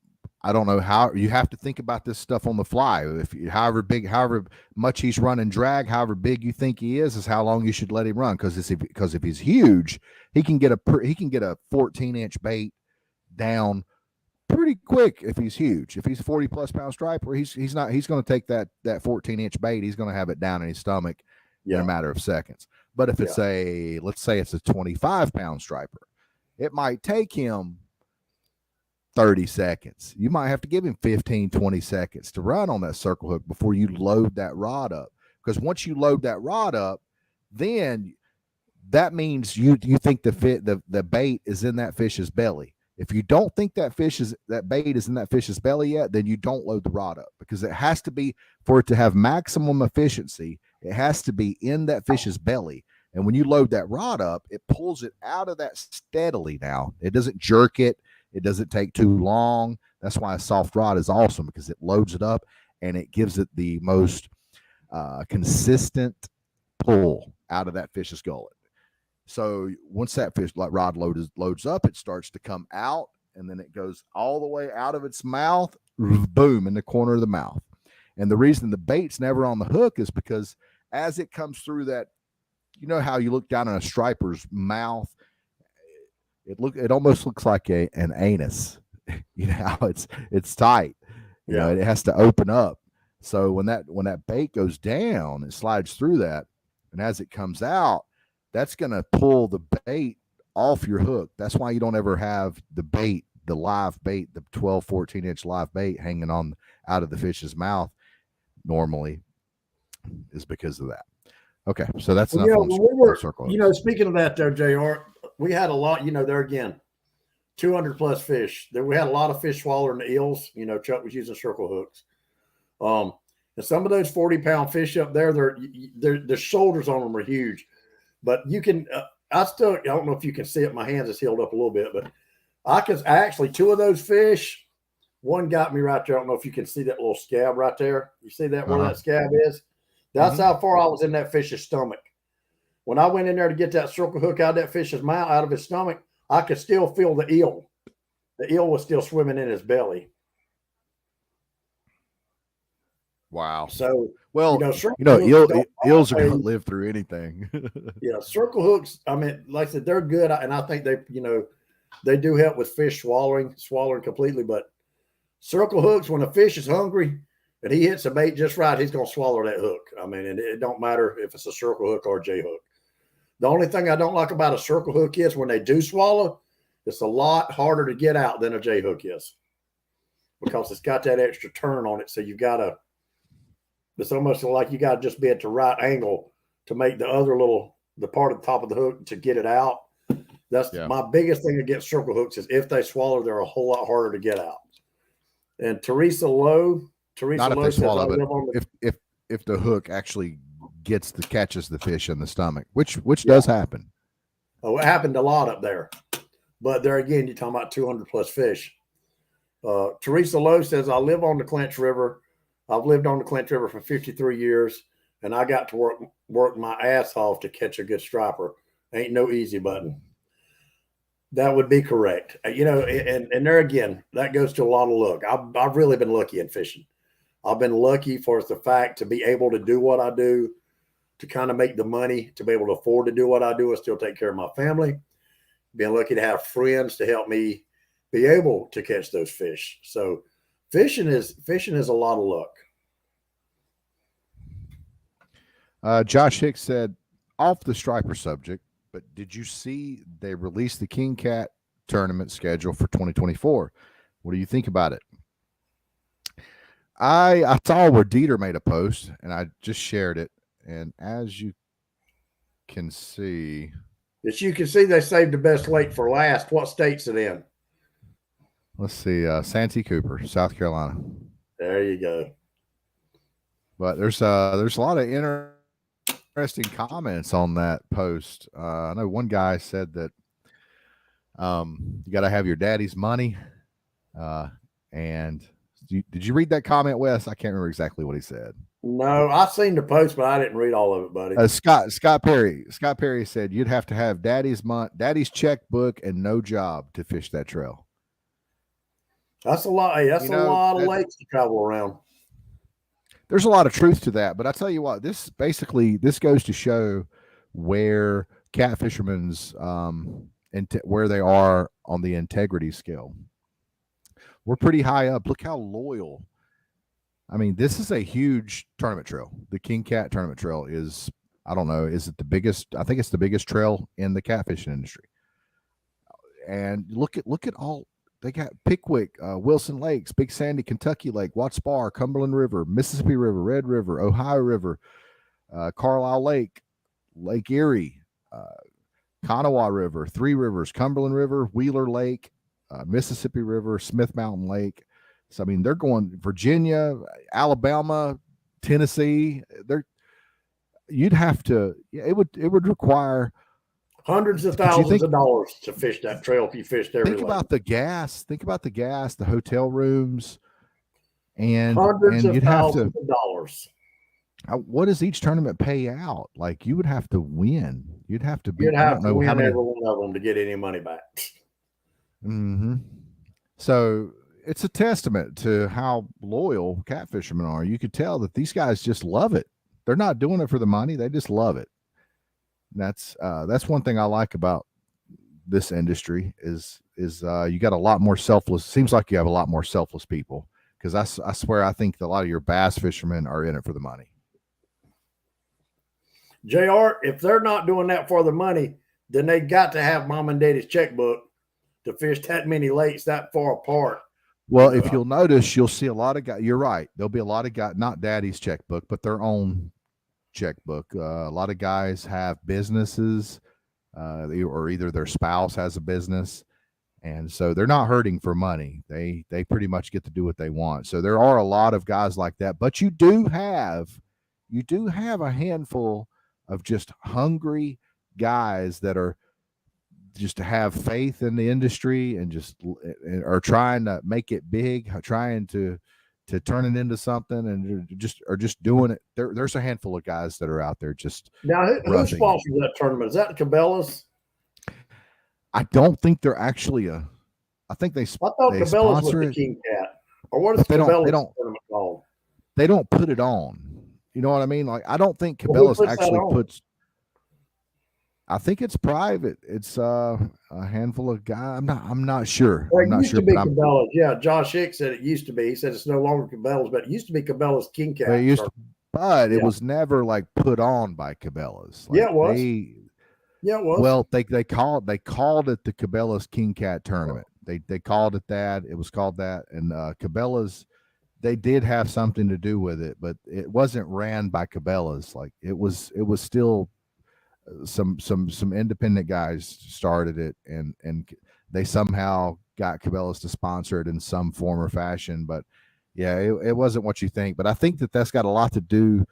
I don't know how, you have to think about this stuff on the fly. However much he's running drag, however big you think he is how long you should let him run. Because if he's huge, he can get a 14-inch bait down pretty quick if he's huge. If he's a 40+ pound striper, he's going to take that 14-inch bait. He's going to have it down in his stomach in a matter of seconds. But if it's let's say it's a 25-pound striper, it might take him 30 seconds. You might have to give him 15, 20 seconds to run on that circle hook before you load that rod up. Because once you load that rod up, then that means you think the bait is in that fish's belly. If you don't think that bait is in that fish's belly yet, then you don't load the rod up, because it has to be, for it to have maximum efficiency, it has to be in that fish's belly. And when you load that rod up, it pulls it out of that steadily now. It doesn't jerk it. It doesn't take too long. That's why a soft rod is awesome, because it loads it up and it gives it the most consistent pull out of that fish's gullet. So once that fish rod loads up, it starts to come out, and then it goes all the way out of its mouth, boom, in the corner of the mouth. And the reason the bait's never on the hook is because as it comes through that, you know how you look down on a striper's mouth, it almost looks like an anus. You know how it's tight. You know, it has to open up. So when that bait goes down, it slides through that, and as it comes out, that's going to pull the bait off your hook. That's why you don't ever have the live bait, the 12, 14-inch live bait hanging on out of the fish's mouth normally, is because of that. Okay, so that's enough on circle. Speaking of that there, JR, we had a lot, there again, 200 plus fish. We had a lot of fish swallowing the eels. Chuck was using circle hooks. And some of those 40-pound fish up there, the shoulders on them are huge. But you can, I don't know if you can see it. My hands is healed up a little bit, but actually, two of those fish, one got me right there. I don't know if you can see that little scab right there. You see that where that scab is? That's how far I was in that fish's stomach. When I went in there to get that circle hook out of that fish's mouth, out of his stomach, I could still feel the eel. The eel was still swimming in his belly. Wow. So, eels are going to live through anything. Circle hooks, I mean, like I said, they're good. And I think they, They do help with fish swallowing completely, but circle hooks, when a fish is hungry and he hits a bait just right, he's going to swallow that hook. I mean, and it don't matter if it's a circle hook or a J hook. The only thing I don't like about a circle hook is when they do swallow, it's a lot harder to get out than a J hook is, because it's got that extra turn on it. So you got to, it's almost like you got to just be at the right angle to make the part of the top of the hook to get it out. That's my biggest thing against circle hooks is if they swallow, they're a whole lot harder to get out. And Teresa Lowe Not if they says, swallow, but if the hook actually catches the fish in the stomach, which does happen. Oh, it happened a lot up there. But there again, you're talking about 200 plus fish. Teresa Lowe says, I live on the Clinch River. I've lived on the Clinch River for 53 years, and I got to work my ass off to catch a good striper. Ain't no easy button. That would be correct. You know, and there again, that goes to a lot of luck. I've really been lucky in fishing. I've been lucky for the fact to be able to do what I do, to kind of make the money, to be able to afford to do what I do and still take care of my family. Being lucky to have friends to help me be able to catch those fish. So fishing is a lot of luck. Josh Hicks said, off the striper subject, but did you see they released the King Cat tournament schedule for 2024? What do you think about it? I saw where Dieter made a post, and I just shared it. And as you can see, they saved the best lake for last. What state's it in? Let's see, Santee Cooper, South Carolina. There you go. But there's a lot of interesting comments on that post. I know one guy said that you got to have your daddy's money. And did you read that comment, Wes? I can't remember exactly what he said. No, I seen the post, but I didn't read all of it, buddy. Scott Perry said you'd have to have daddy's checkbook and no job to fish that trail. That's a lot. Hey, that's a lot of lakes to travel around. There's a lot of truth to that, but I tell you what, this goes to show where cat fishermen's where they are on the integrity scale. We're pretty high up. Look how loyal. I mean, this is a huge tournament trail. The King Cat tournament trail is, I don't know, is it the biggest? I think it's the biggest trail in the catfishing industry. And look at all they got: Pickwick, Wilson Lakes, Big Sandy, Kentucky Lake, Watts Bar, Cumberland River, Mississippi River, Red River, Ohio River, Carlisle Lake, Lake Erie, Kanawha River, Three Rivers, Cumberland River, Wheeler Lake, Mississippi River, Smith Mountain Lake. So I mean, they're going Virginia, Alabama, Tennessee. You'd have to. It would require hundreds of thousands of dollars to fish that trail if you fished every Think about the gas, the hotel rooms, and hundreds and of you'd have thousands to. of dollars. What does each tournament pay out? Like you would have to win. You'd have to be. You'd have to win every one of them to get any money back. Mm-hmm. So it's a testament to how loyal cat fishermen are. You could tell that these guys just love it. They're not doing it for the money. They just love it. That's one thing I like about this industry is you got a lot more selfless. Seems like you have a lot more selfless people, because I swear I think a lot of your bass fishermen are in it for the money. JR, if they're not doing that for the money, then they got to have mom and daddy's checkbook to fish that many lakes that far apart. Well, if you'll notice, you'll see a lot of guys. You're right. There'll be a lot of guys, not daddy's checkbook, but their own checkbook. A lot of guys have businesses, or either their spouse has a business, and so they're not hurting for money. They pretty much get to do what they want. So there are a lot of guys like that, but you do have a handful of just hungry guys that are just to have faith in the industry and just are trying to make it big, trying to turn it into something, and just doing it. There's a handful of guys that are out there just now. Who sponsors that tournament? Is that Cabela's? I don't think they're actually I think they. I thought Cabela's was the King Cat, or what is Cabela's tournament called? They don't put it on. You know what I mean? Like I don't think Cabela's actually puts. I think it's private. It's a handful of guys. I'm not sure. Well, I'm it not used sure, to be but Cabela's. Yeah, Josh Hick said it used to be. He said it's no longer Cabela's, but it used to be Cabela's King but it Cats. used to, but it Yeah. was never like put on by Cabela's. Like Yeah, it was. Yeah, it was. well, they called it the Cabela's King Cat tournament. They called it that. It was called that, and Cabela's, they did have something to do with it, but it wasn't ran by Cabela's. Like it was still some independent guys started it, and they somehow got Cabela's to sponsor it in some form or fashion. But yeah, it wasn't what you think. But I think that's got a lot to do.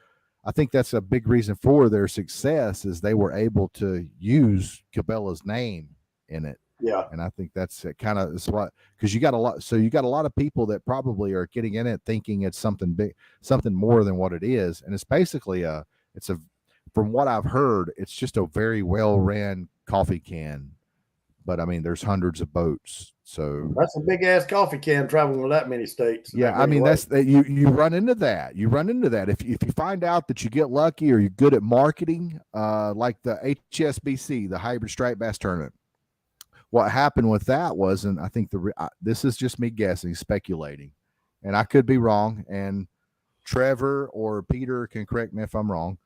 I think that's a big reason for their success is they were able to use Cabela's name in it. Yeah. And I think that's kind of it's what, because you got a lot. So you got a lot of people that probably are getting in it thinking it's something big, something more than what it is. And it's basically from what I've heard, it's just a very well ran coffee can. But I mean, there's hundreds of boats. So that's a big ass coffee can traveling with that many states. yeah, I mean that's you run into that. You run into that if you find out that you get lucky or you're good at marketing, like the HSBC, the Hybrid Striped Bass Tournament. What happened with that was, and I think this is just me guessing, speculating, and I could be wrong. And Trevor or Peter can correct me if I'm wrong.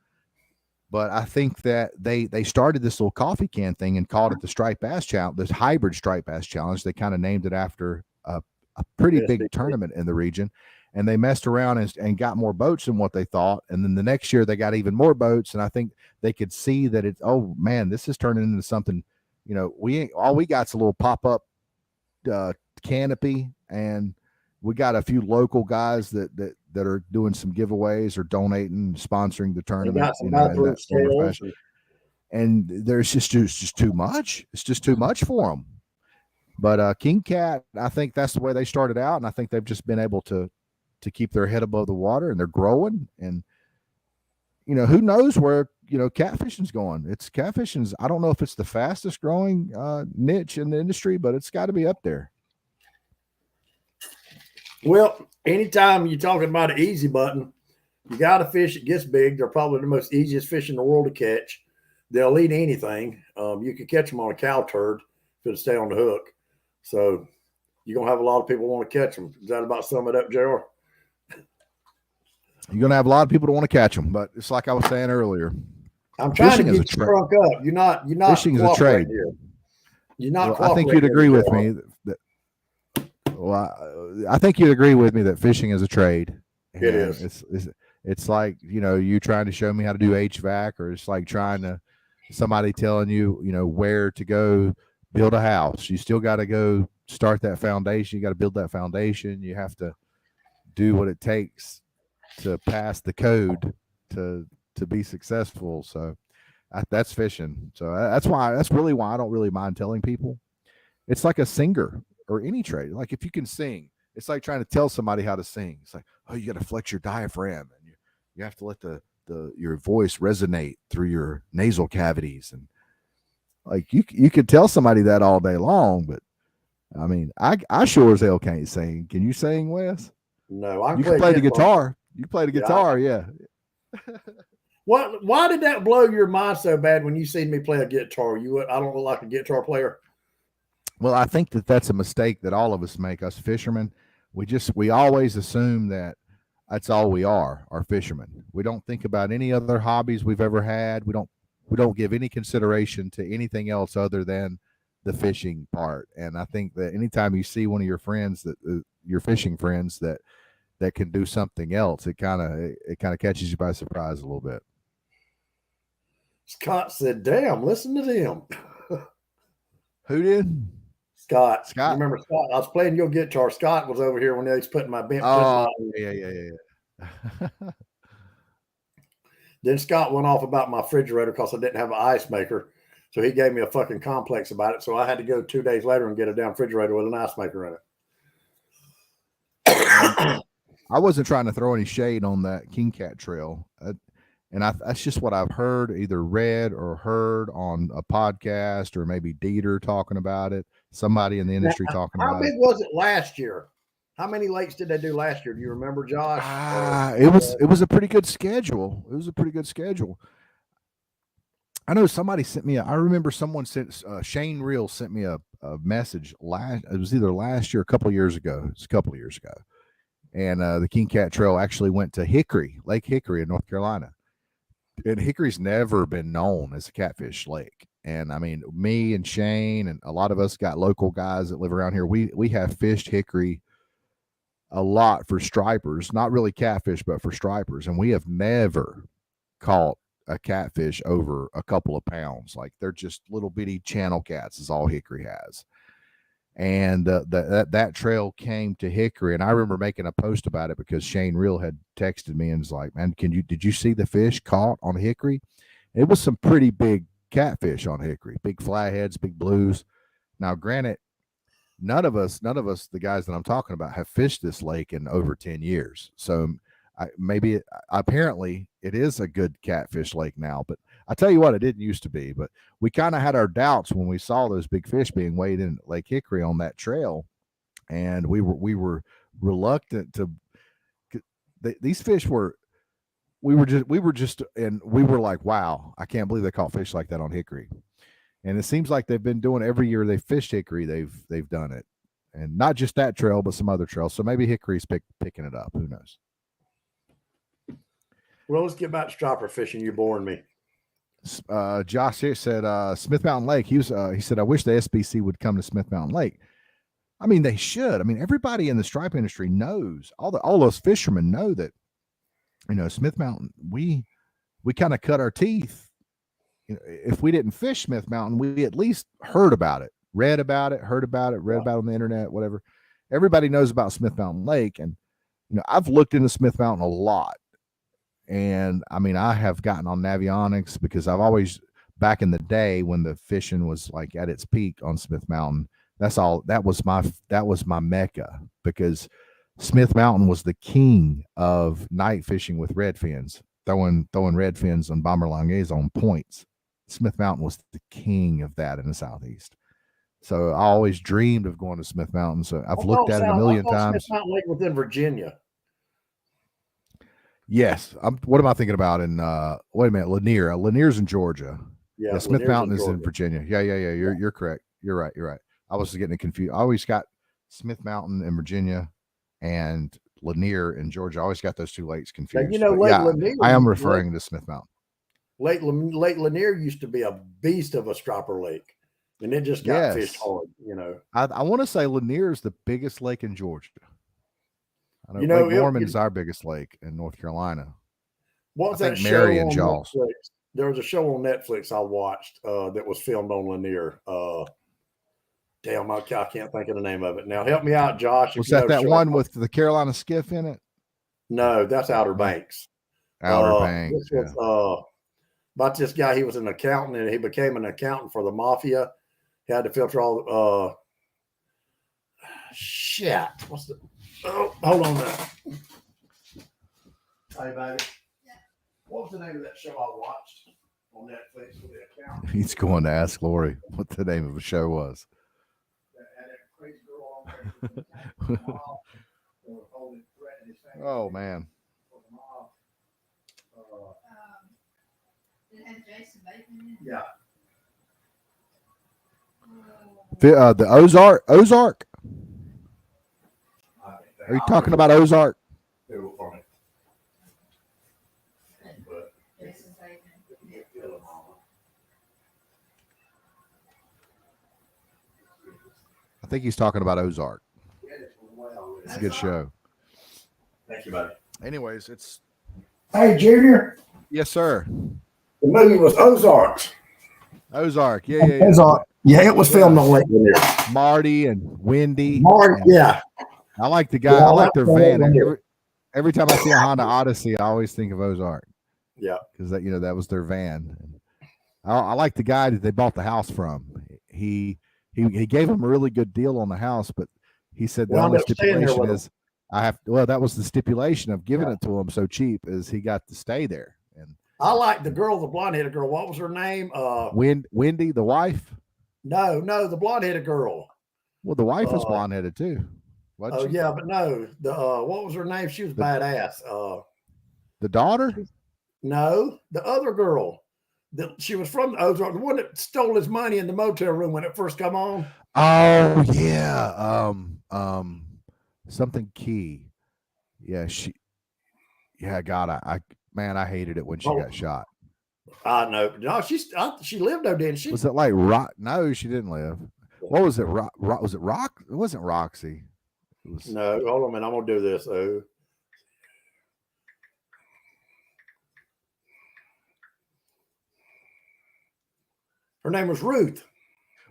But I think that they started this little coffee can thing and called it the Striped Bass Challenge, this Hybrid Striped Bass Challenge. They kind of named it after a pretty big tournament in the region. And they messed around and got more boats than what they thought. And then the next year they got even more boats. And I think they could see that oh man, this is turning into something, all we got's a little pop-up canopy, and we got a few local guys that are doing some giveaways or donating, sponsoring the tournament. And there's just too much. It's just too much for them. But King Cat, I think that's the way they started out, and I think they've just been able to keep their head above the water, and they're growing. And who knows where catfishing's going? Catfishing's. I don't know if it's the fastest growing niche in the industry, but it's got to be up there. Well, anytime you're talking about an easy button, you got a fish that gets big. They're probably the most easiest fish in the world to catch. They'll eat anything. You can catch them on a cow turd if it'll stay on the hook. So you're going to have a lot of people want to catch them. Is that about sum it up, JR? You're going to have a lot of people that want to catch them, but it's like I was saying earlier. I'm trying to get you drunk up. You're not fishing is a trade. Here. You're not. Well, I think you'd agree with me that. Well, I think you'd agree with me that fishing is a trade. And it is. It's like you trying to show me how to do HVAC, or it's like somebody telling you where to go build a house. You still got to go start that foundation. You got to build that foundation. You have to do what it takes to pass the code to be successful. So that's fishing. So that's really why I don't really mind telling people. It's like a singer or any trade. Like if you can sing, it's like trying to tell somebody how to sing. It's like, oh, you got to flex your diaphragm, and you have to let your voice resonate through your nasal cavities. And like you could tell somebody that all day long, but I mean, I sure as hell can't sing. Can you sing, Wes? No, you can play the guitar. You play the guitar, yeah. Why did that blow your mind so bad when you seen me play a guitar? I don't look like a guitar player. Well, I think that's a mistake that all of us make, us fishermen. We always assume that that's all we are fishermen. We don't think about any other hobbies we've ever had. We don't give any consideration to anything else other than the fishing part. And I think that anytime you see one of your friends your fishing friends that can do something else, it kind of catches you by surprise a little bit. Scott said, "Damn, listen to them." Who did? Scott. You remember Scott? I was playing your guitar. Scott was over here when they was putting my bench. Oh, yeah. Then Scott went off about my refrigerator because I didn't have an ice maker. So he gave me a fucking complex about it. So I had to go 2 days later and get a damn refrigerator with an ice maker in it. I wasn't trying to throw any shade on that King Cat trail. That's just what I've heard, either read or heard on a podcast, or maybe Dieter talking about it, somebody in the industry talking about it. How big was it last year? How many lakes did they do last year? Do you remember, Josh? It was a pretty good schedule. I know somebody sent me. I remember someone sent Shane Reel sent me a message last. It was either last year, or a couple of years ago. It's a couple of years ago, and the King Cat Trail actually went to Hickory, Lake Hickory in North Carolina. And Hickory's never been known as a catfish lake. And I mean, me and Shane and a lot of us got local guys that live around here. We have fished Hickory a lot for stripers, not really catfish, but for stripers. And we have never caught a catfish over a couple of pounds. Like they're just little bitty channel cats is all Hickory has. And that trail came to Hickory, and I remember making a post about it because Shane Reel had texted me and was like, "Man, did you see the fish caught on Hickory?" It was some pretty big catfish on Hickory, big flatheads, big blues. Now, granted, none of us, the guys that I'm talking about, have fished this lake in over 10 years. So apparently it is a good catfish lake now, but I tell you what, it didn't used to be, but we kind of had our doubts when we saw those big fish being weighed in Lake Hickory on that trail. And we were reluctant to, these fish were, we were just, and we were like, wow, I can't believe they caught fish like that on Hickory. And it seems like they've been doing every year they fished Hickory, they've done it. And not just that trail, but some other trails. So maybe Hickory's picking it up. Who knows? Well, let's get back to striper fishing. You're boring me. Josh here said Smith Mountain Lake. He said, I wish the SBC would come to Smith Mountain Lake. I mean, they should. I mean, everybody in the stripe industry knows, all those fishermen know that, Smith Mountain, we kind of cut our teeth. If we didn't fish Smith Mountain, we at least heard about it, read about it, read about it on the internet, whatever. Everybody knows about Smith Mountain Lake. And, I've looked into Smith Mountain a lot. And I mean, I have gotten on Navionics because I've always, back in the day when the fishing was like at its peak on Smith Mountain, that was my mecca, because Smith Mountain was the king of night fishing with red fins, throwing red fins on bomber langays on points. Smith Mountain was the king of that in the Southeast. So I always dreamed of going to Smith Mountain. So I've looked at it a million times. Smith Mountain Lake within Virginia. Yes. What am I thinking about? In wait a minute, Lanier. Lanier's in Georgia. Yeah, Smith Mountain is in Virginia. Yeah. You're correct. You're right. I was getting confused. I always got Smith Mountain in Virginia and Lanier in Georgia. I always got those two lakes confused. Now, Lanier, I am referring to Smith Mountain. Lake Lanier used to be a beast of a striper lake, and it just got fished hard. I want to say Lanier is the biggest lake in Georgia. I know Lake Norman is our biggest lake in North Carolina. What was that show on Netflix? There was a show on Netflix I watched that was filmed on Lanier. Damn, I can't think of the name of it. Now help me out, Josh. Was that one with the Carolina skiff in it? No, that's Outer Banks. Outer Banks. This was about this guy. He was an accountant, and he became an accountant for the mafia. He had to filter all shit. Oh, hold on now. Hey, baby. What was the name of that show I watched on Netflix with the account? He's going to ask Lori what the name of the show was. That crazy girl on there. Oh, man. It had Jason Bateman in it. Yeah. The Ozark. Are you talking about Ozark? Jason Bateman. I think he's talking about Ozark. It's a good show. Thank you, buddy. Anyways, it's. Hey, Junior. Yes, sir. The movie was Ozark. Ozark. Yeah. Ozark. Yeah, it was filmed on Lake Lanier. Marty and Wendy. Yeah. I like the guy. I like their van. Every time I see a Honda Odyssey, I always think of Ozark. Yeah, because that was their van. I like the guy that they bought the house from. He gave him a really good deal on the house, but he said the only stipulation is that was the stipulation of giving it to him so cheap is he got to stay there. And I like the girl, the blonde-headed girl. What was her name? Wendy, the wife. No, the blonde-headed girl. Well, the wife was blonde-headed too. Yeah, but no. The what was her name? She was badass. The daughter? No, the other girl. She was from the Ozark, the one that stole his money in the motel room when it first come on. Oh yeah. Something Key. Yeah, God, I hated it when she got shot. I know. No, she lived though, didn't she? Was it like Rock? No, she didn't live. What was it? Was it Rock? It wasn't Roxy. It was No, hold on a minute. I'm gonna do this. Oh. Her name was Ruth.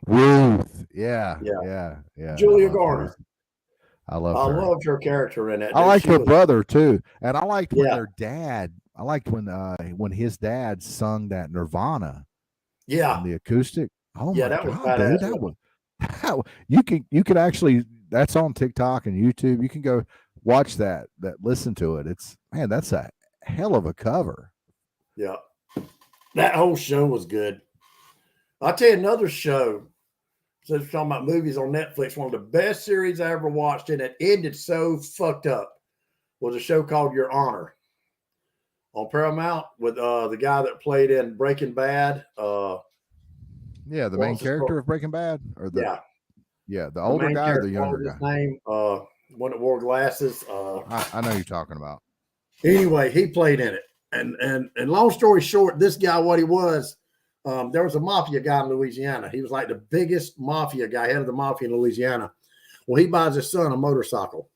Ruth. Yeah. Julia I love Garner. her. I love I her. loved her character in it. I liked her brother too, and I liked when Yeah. their dad. I liked when his dad sung that Nirvana. Yeah. On the acoustic. Oh Yeah, my that was God, badass. dude, that was you can actually, that's on TikTok and YouTube. You can go watch that listen to it. That's a hell of a cover. Yeah. That whole show was good. I'll tell you another show. Since we're talking about movies on Netflix, one of the best series I ever watched, and it ended so fucked up, was a show called Your Honor on Paramount with the guy that played in Breaking Bad. Yeah, the main character of Breaking Bad, or the the older guy or the younger guy. His name, one that wore glasses. I know you're talking about. Anyway, he played in it, and long story short, this guy, what he was, there was a mafia guy in Louisiana. He was like the biggest mafia guy, head of the mafia in Louisiana. Well, he buys his son a motorcycle.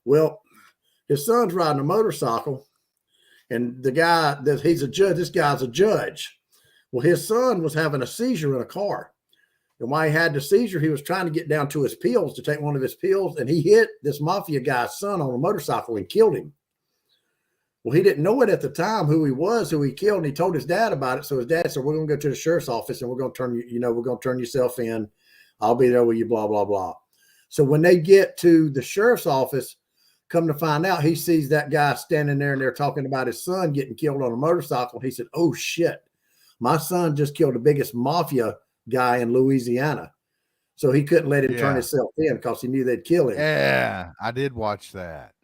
Well, his son's riding a motorcycle, and the guy he's a judge. This guy's a judge. Well, his son was having a seizure in a car. And while he had the seizure, he was trying to get down to his pills to take one of his pills, and he hit this mafia guy's son on a motorcycle and killed him. Well, he didn't know it at the time who he was, who he killed, and he told his dad about it. So his dad said, "We're going to go to the sheriff's office, and we're going to turn you, we're going to turn yourself in. I'll be there with you, blah, blah, blah." So when they get to the sheriff's office, come to find out, he sees that guy standing there, and they're talking about his son getting killed on a motorcycle. He said, "Oh, shit. My son just killed the biggest mafia guy in Louisiana." So he couldn't let him turn himself in because he knew they'd kill him. Yeah, I did watch that.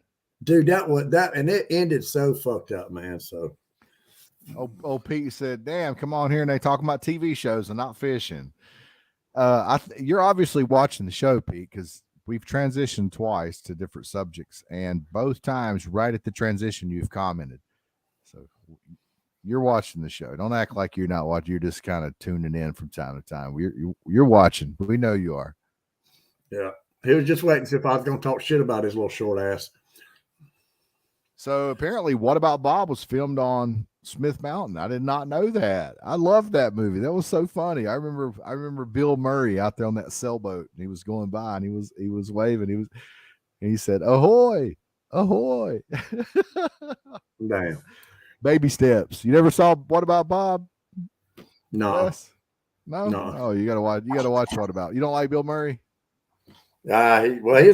Dude, and it ended so fucked up, man. So old Pete said, "Damn, come on here," and they talking about TV shows and not fishing. You're obviously watching the show, Pete, because we've transitioned twice to different subjects, and both times right at the transition you've commented. So you're watching the show. Don't act like you're not watching. You're just kind of tuning in from time to time. You're watching. We know you are. Yeah. He was just waiting to see if I was going to talk shit about his little short ass. So apparently What About Bob was filmed on Smith Mountain. I did not know that. I loved that movie. That was so funny. I remember Bill Murray out there on that sailboat, and he was going by, and he was waving. He said, "Ahoy, ahoy." Damn. Baby steps. You never saw What About Bob? No. Yes? No. Oh, you gotta watch What About. You don't like Bill Murray? He's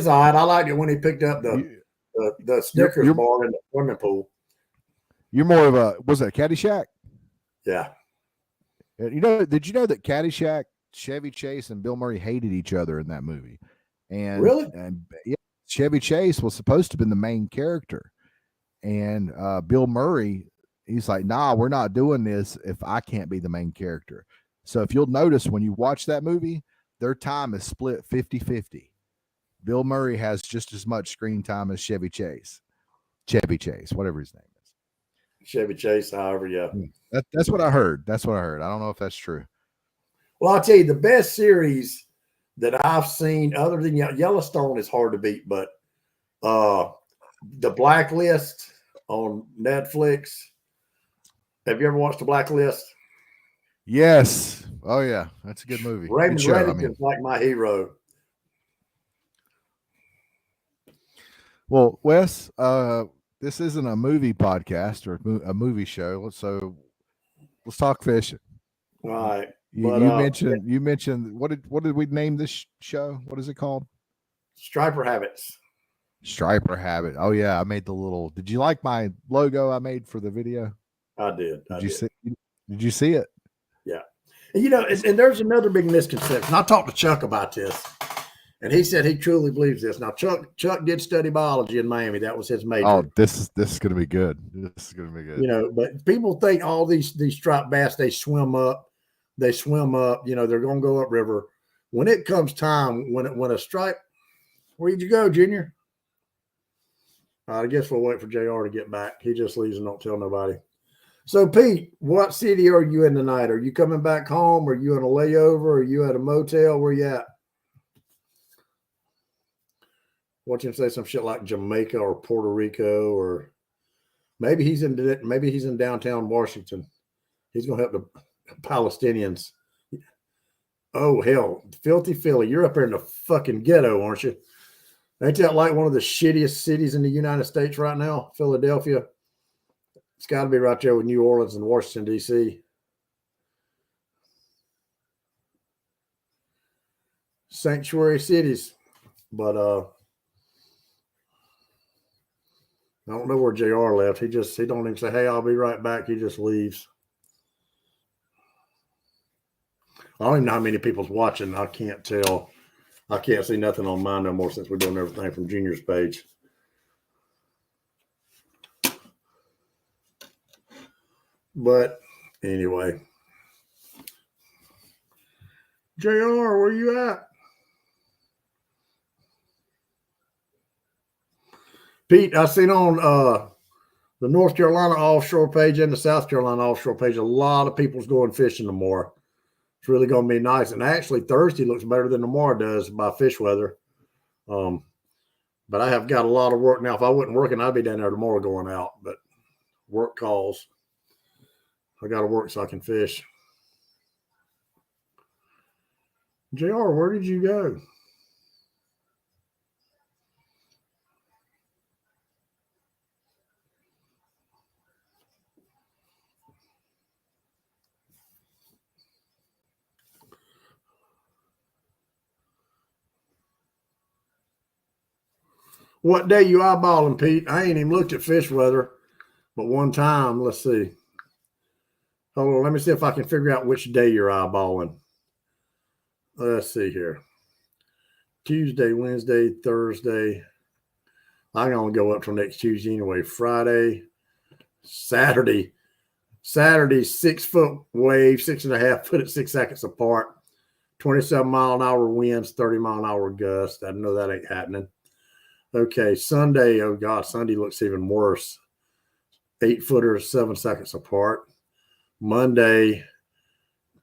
all right. I liked it when he picked up the Snickers bar in the swimming pool. You're more of a, was it Caddyshack? Yeah. Did you know that Caddyshack, Chevy Chase, and Bill Murray hated each other in that movie? And really? And yeah, Chevy Chase was supposed to have been the main character, and Bill Murray, he's like, "Nah, we're not doing this if I can't be the main character." So if you'll notice when you watch that movie, their time is split 50-50. Bill Murray has just as much screen time as Chevy Chase, whatever his name is. Chevy Chase, however, yeah. That's what I heard. I don't know if that's true. Well, I'll tell you, the best series that I've seen, other than Yellowstone, is hard to beat, but The Blacklist on Netflix. Have you ever watched The Blacklist? Yes. Oh yeah, that's a good movie. Raymond Reddington is like my hero. Well, Wes, this isn't a movie podcast or a movie show, so let's talk fishing. All right. You mentioned what did we name this show? What is it called? Striper Habits. Striper Habit. Oh yeah, I made the little. Did you like my logo I made for the video? I did. Did you see it? Yeah. And, and there's another big misconception. I talked to Chuck about this. And he said he truly believes this. Now, Chuck did study biology in Miami. That was his major. Oh, this is going to be good. This is going to be good. You know, but people think all these striped bass, they swim up. You know, they're going to go upriver. When it comes time, when a stripe, where'd you go, Junior? I guess we'll wait for JR to get back. He just leaves and don't tell nobody. So, Pete, what city are you in tonight? Are you coming back home? Are you in a layover? Are you at a motel? Where you at? Watch him say some shit like Jamaica or Puerto Rico, or maybe he's in downtown Washington. He's gonna help the Palestinians. Oh hell, filthy Philly, you're up there in the fucking ghetto, aren't you? Ain't that like one of the shittiest cities in the United States right now, Philadelphia? It's got to be right there with New Orleans and Washington D.C. Sanctuary cities, but I don't know where JR left. He don't even say, hey, I'll be right back. He just leaves. I don't even know how many people's watching. I can't tell. I can't see nothing on mine no more since we're doing everything from Junior's page. But anyway. JR, where you at? Pete, I seen on the North Carolina offshore page and the South Carolina offshore page, a lot of people's going fishing tomorrow. It's really going to be nice. And actually, Thursday looks better than tomorrow does by fish weather. But I have got a lot of work now. If I wasn't working, I'd be down there tomorrow going out. But work calls. I got to work so I can fish. JR, where did you go? What day you eyeballing, Pete? I ain't even looked at fish weather, but one time, let's see. Hold on, let me see if I can figure out which day you're eyeballing. Let's see here. Tuesday, Wednesday, Thursday. I'm going to go up till next Tuesday anyway. Friday, Saturday. Saturday, 6 foot wave, 6.5 foot at 6 seconds apart. 27-mile-an-hour winds, 30-mile-an-hour gusts. I know that ain't happening. Okay, Sunday, oh God, Sunday looks even worse. 8 footers, 7 seconds apart. Monday,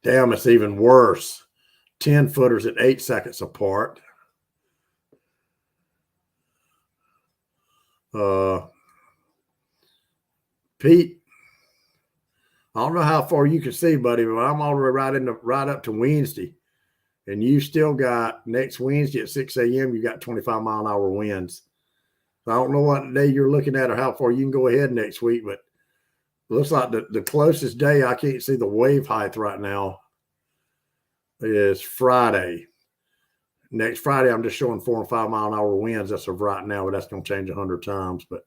damn, it's even worse. 10 footers at 8 seconds apart. Pete, I don't know how far you can see, buddy, but I'm already right up to Wednesday. And you still got next Wednesday at 6 a.m., you got 25-mile-an-hour winds. So I don't know what day you're looking at or how far you can go ahead next week, but it looks like the closest day I can't see the wave height right now is Friday. Next Friday, I'm just showing 4 and 5 mile-an-hour winds. That's of right now, but that's going to change 100 times. But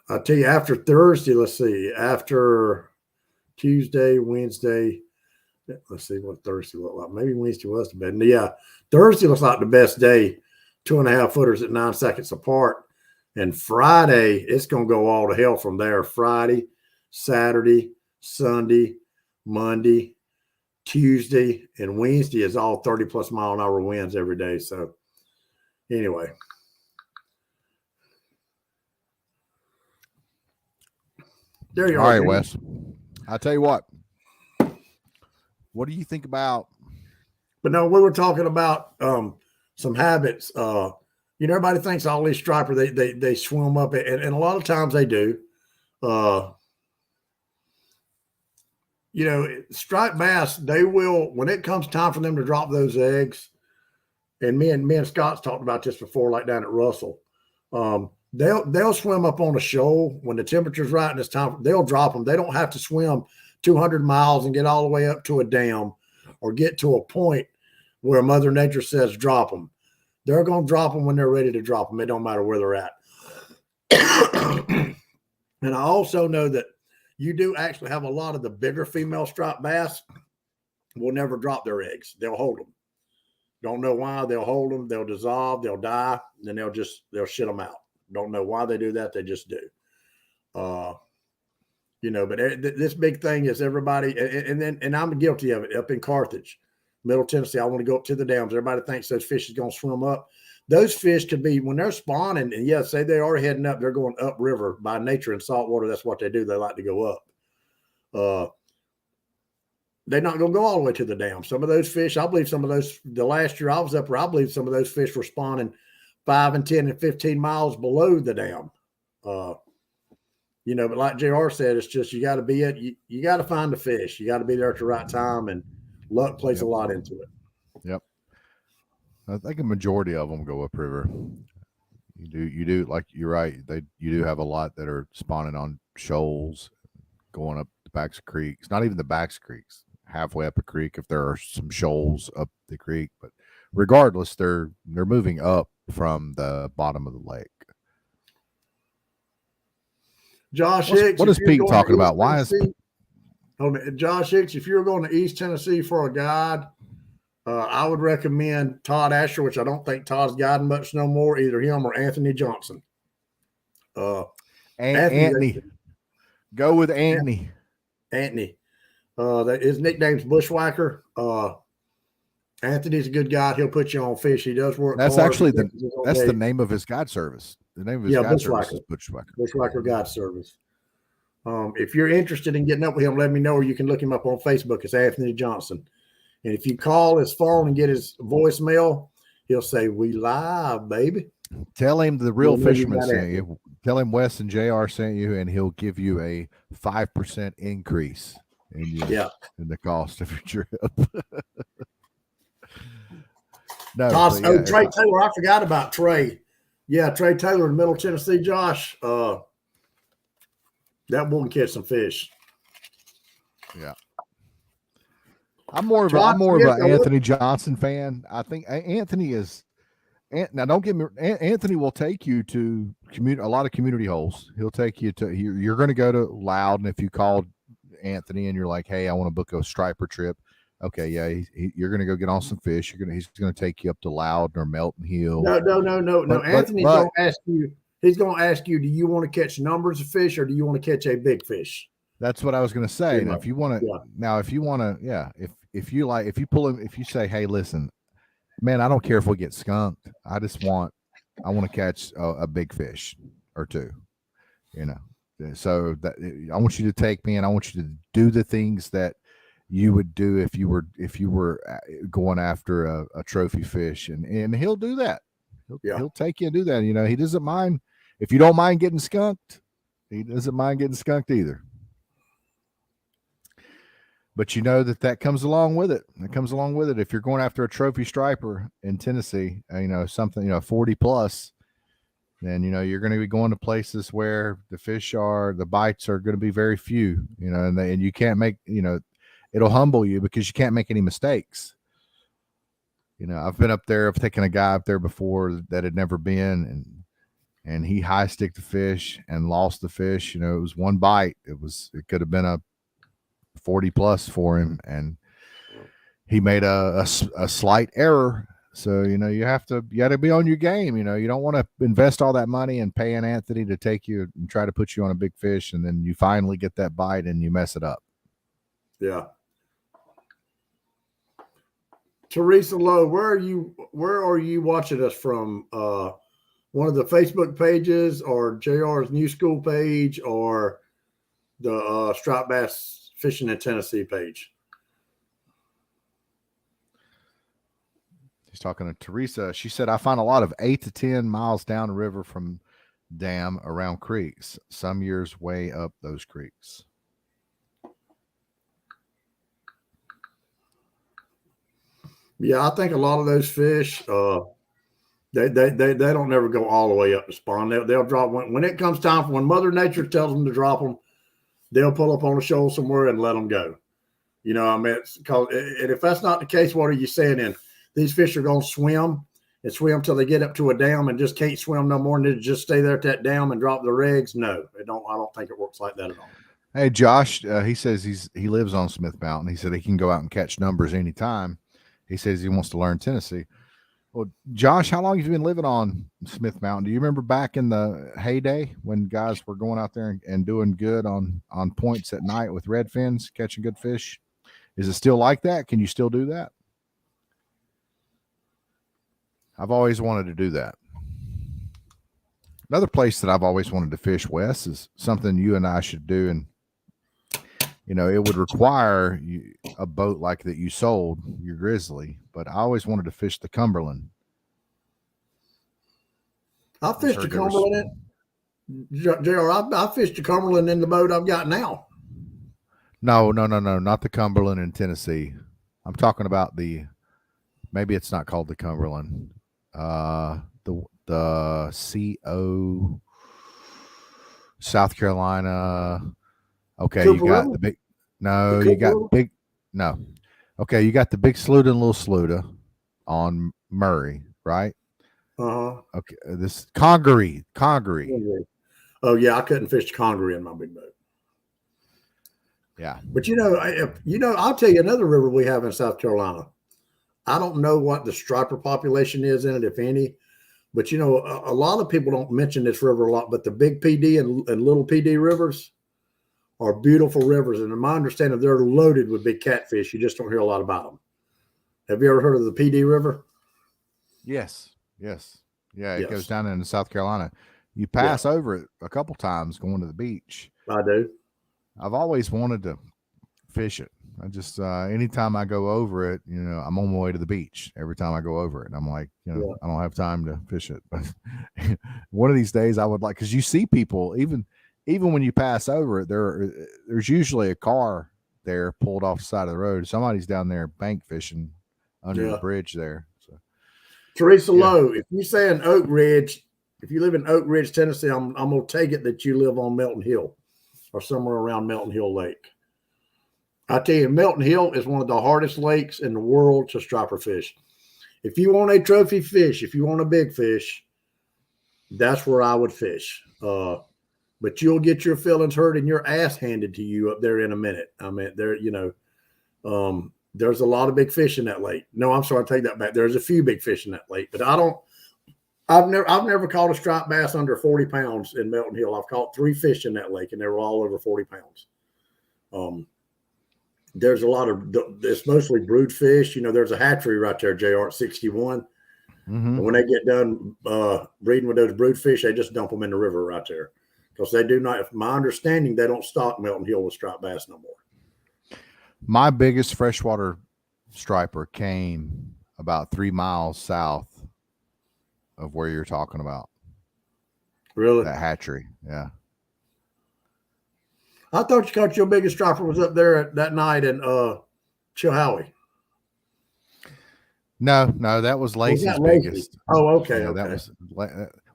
I'll tell you, after Thursday, let's see, after Tuesday, Wednesday, let's see what Thursday looked like. Maybe Wednesday was the best. Yeah, Thursday looks like the best day. 2.5 footers at 9 seconds apart. And Friday, it's going to go all to hell from there. Friday, Saturday, Sunday, Monday, Tuesday, and Wednesday is all 30-plus mile-an-hour winds every day. So anyway. There you are. All right, Jimmy. Wes. I'll tell you what. What do you think about? But no, we were talking about some habits. Everybody thinks all these striper, they swim up, and a lot of times they do. Striped bass, they will, when it comes time for them to drop those eggs, and me and Scott's talked about this before, like down at Russell. They'll swim up on a shoal when the temperature's right and it's time. They'll drop them. They don't have to swim 200 miles and get all the way up to a dam or get to a point where Mother Nature says drop them. They're going to drop them when they're ready to drop them. It don't matter where they're at. And I also know that you do actually have a lot of the bigger female striped bass will never drop their eggs. They'll hold them. Don't know why. They'll hold them, they'll dissolve, they'll die, and then they'll shit them out. Don't know why they do that. They just do. But this big thing is everybody, and I'm guilty of it up in Carthage, Middle Tennessee. I want to go up to the dams. Everybody thinks those fish is going to swim up. Those fish could be, when they're spawning, and say they are heading up, they're going upriver by nature in saltwater. That's what they do. They like to go up. They're not going to go all the way to the dam. Some of those fish, I believe the last year I was up there, I believe some of those fish were spawning 5 and 10 and 15 miles below the dam. But like JR said, it's just, you got to be you got to find the fish. You got to be there at the right time, and luck plays a lot into it. Yep. I think a majority of them go upriver. You do, like, you're right. You do have a lot that are spawning on shoals, going up the backs of creeks, not even the backs of creeks, halfway up a creek if there are some shoals up the creek. But regardless, they're moving up from the bottom of the lake. Josh Hicks, what is Pete talking about? Why is Josh Hicks? If you're going to East Tennessee for a guide, I would recommend Todd Asher, which I don't think Todd's guiding much no more. Either him or Anthony Johnson. Anthony. Go with Anthony. Anthony. His nickname's Bushwhacker. Anthony's a good guy. He'll put you on fish. He does work. That's hard. actually the name of his guide service. The name of his guide service is Bushwhacker. Bushwhacker Guide Service. If you're interested in getting up with him, let me know, or you can look him up on Facebook. It's Anthony Johnson. And if you call his phone and get his voicemail, he'll say, "We live, baby." Tell him the Real Fisherman sent you. Tell him Wes and JR sent you, and he'll give you a 5% increase in the cost of your trip. Trey Taylor. I forgot about Trey. Yeah, Trey Taylor in Middle Tennessee. Josh, that one catch some fish. Yeah. I'm more of an Anthony Johnson fan. I think Anthony is. Now, don't get me. Anthony will take you to a lot of community holes. He'll take you to. You're going to go to Loudon if you called Anthony and you're like, "Hey, I want to book a striper trip." Okay, yeah, you're going to go get on some fish. He's going to take you up to Loudon or Melton Hill. No. Anthony's going to ask you. He's going to ask you, do you want to catch numbers of fish or do you want to catch a big fish? That's what I was going to say. Now, if you want to, if you pull him, if you say, "Hey, listen, man, I don't care if we get skunked. I want to catch a big fish or two, So that I want you to take me, and I want you to do the things that you would do if you were going after a trophy fish, and he'll do that. He'll take you and do that. He doesn't mind if you don't mind getting skunked. He doesn't mind getting skunked either. But that comes along with it. It comes along with it. If you're going after a trophy striper in Tennessee, something 40 plus, then you're going to be going to places where the bites are going to be very few. And you can't make it'll humble you because you can't make any mistakes. I've been up there. I've taken a guy up there before that had never been, and he high sticked the fish and lost the fish. It was one bite. It could have been a 40 plus for him, and he made a slight error. So you got to be on your game. You don't want to invest all that money and paying Anthony to take you and try to put you on a big fish, and then you finally get that bite and you mess it up. Yeah. Teresa Lowe, where are you watching us from? One of the Facebook pages, or JR's New School page, or the Striped Bass Fishing in Tennessee page? He's talking to Teresa. She said, "I find a lot of 8 to 10 miles down the river from dam around creeks. Some years way up those creeks." Yeah, I think a lot of those fish, they don't never go all the way up to spawn. They'll drop when it comes time for when Mother Nature tells them to drop them. They'll pull up on a shoal somewhere and let them go. And if that's not the case, what are you saying? Then these fish are going to swim till they get up to a dam and just can't swim no more, and they just stay there at that dam and drop their eggs. No, I don't think it works like that at all. Hey, Josh, he says he lives on Smith Mountain. He said he can go out and catch numbers anytime. he says he wants to learn Tennessee. Well, Josh, how long have you been living on Smith Mountain? Do you remember back in the heyday when guys were going out there and doing good on points at night with red fins, catching good fish? Is it still like that? Can you still do that? I've always wanted to do that. Another place that I've always wanted to fish, Wes, is something you and I should do. And, it would require a boat like that you sold, your Grizzly, but I always wanted to fish the Cumberland. I fished the Cumberland. JR, I fished the Cumberland in the boat I've got now. No, not the Cumberland in Tennessee. I'm talking about maybe it's not called the Cumberland. The CO South Carolina. Okay, Cooper you got River? the big. No, you got River? big. No, okay, you got the Big Sluda and Little Sluda on Murray, right? Uh-huh. Okay, this Congaree. Oh yeah, I couldn't fish the Congaree in my big boat. Yeah, But I'll tell you another river we have in South Carolina. I don't know what the striper population is in it, if any. But a lot of people don't mention this river a lot. But the big PD and little PD rivers are beautiful rivers, and in my understanding, they're loaded with big catfish. You just don't hear a lot about them. Have you ever heard of the PD River? yes, yeah. It Yes. goes down into South Carolina. You pass over it a couple times going to the beach. I do. I've always wanted to fish it. I just anytime I go over it, I'm on my way to the beach every time I go over it. And I'm like, I don't have time to fish it. But one of these days I would like, because you see people even when you pass over it, there's usually a car there pulled off the side of the road. Somebody's down there bank fishing under the bridge there. So Teresa Lowe, if you say in Oak Ridge, if you live in Oak Ridge, Tennessee, I'm gonna take it that you live on Melton Hill or somewhere around Melton Hill Lake. I tell you, Melton Hill is one of the hardest lakes in the world to striper fish. If you want a trophy fish, if you want a big fish, that's where I would fish. But you'll get your feelings hurt and your ass handed to you up there in a minute. I mean, there's a lot of big fish in that lake. No, I'm sorry, I take that back. There's a few big fish in that lake, but I've never caught a striped bass under 40 pounds in Melton Hill. I've caught 3 fish in that lake, and they were all over 40 pounds. There's a lot of, it's mostly brood fish. There's a hatchery right there, JR, at 61. mm-hmm. And when they get done breeding with those brood fish, they just dump them in the river right there. Because they do not, from my understanding, they don't stock Melton Hill with striped bass no more. My biggest freshwater striper came about 3 miles south of where you're talking about. Really? That hatchery. Yeah. I thought you caught your biggest striper was up there that night in Chilhowie. No, that was Lacey's biggest. Oh, okay. Yeah, okay. That was.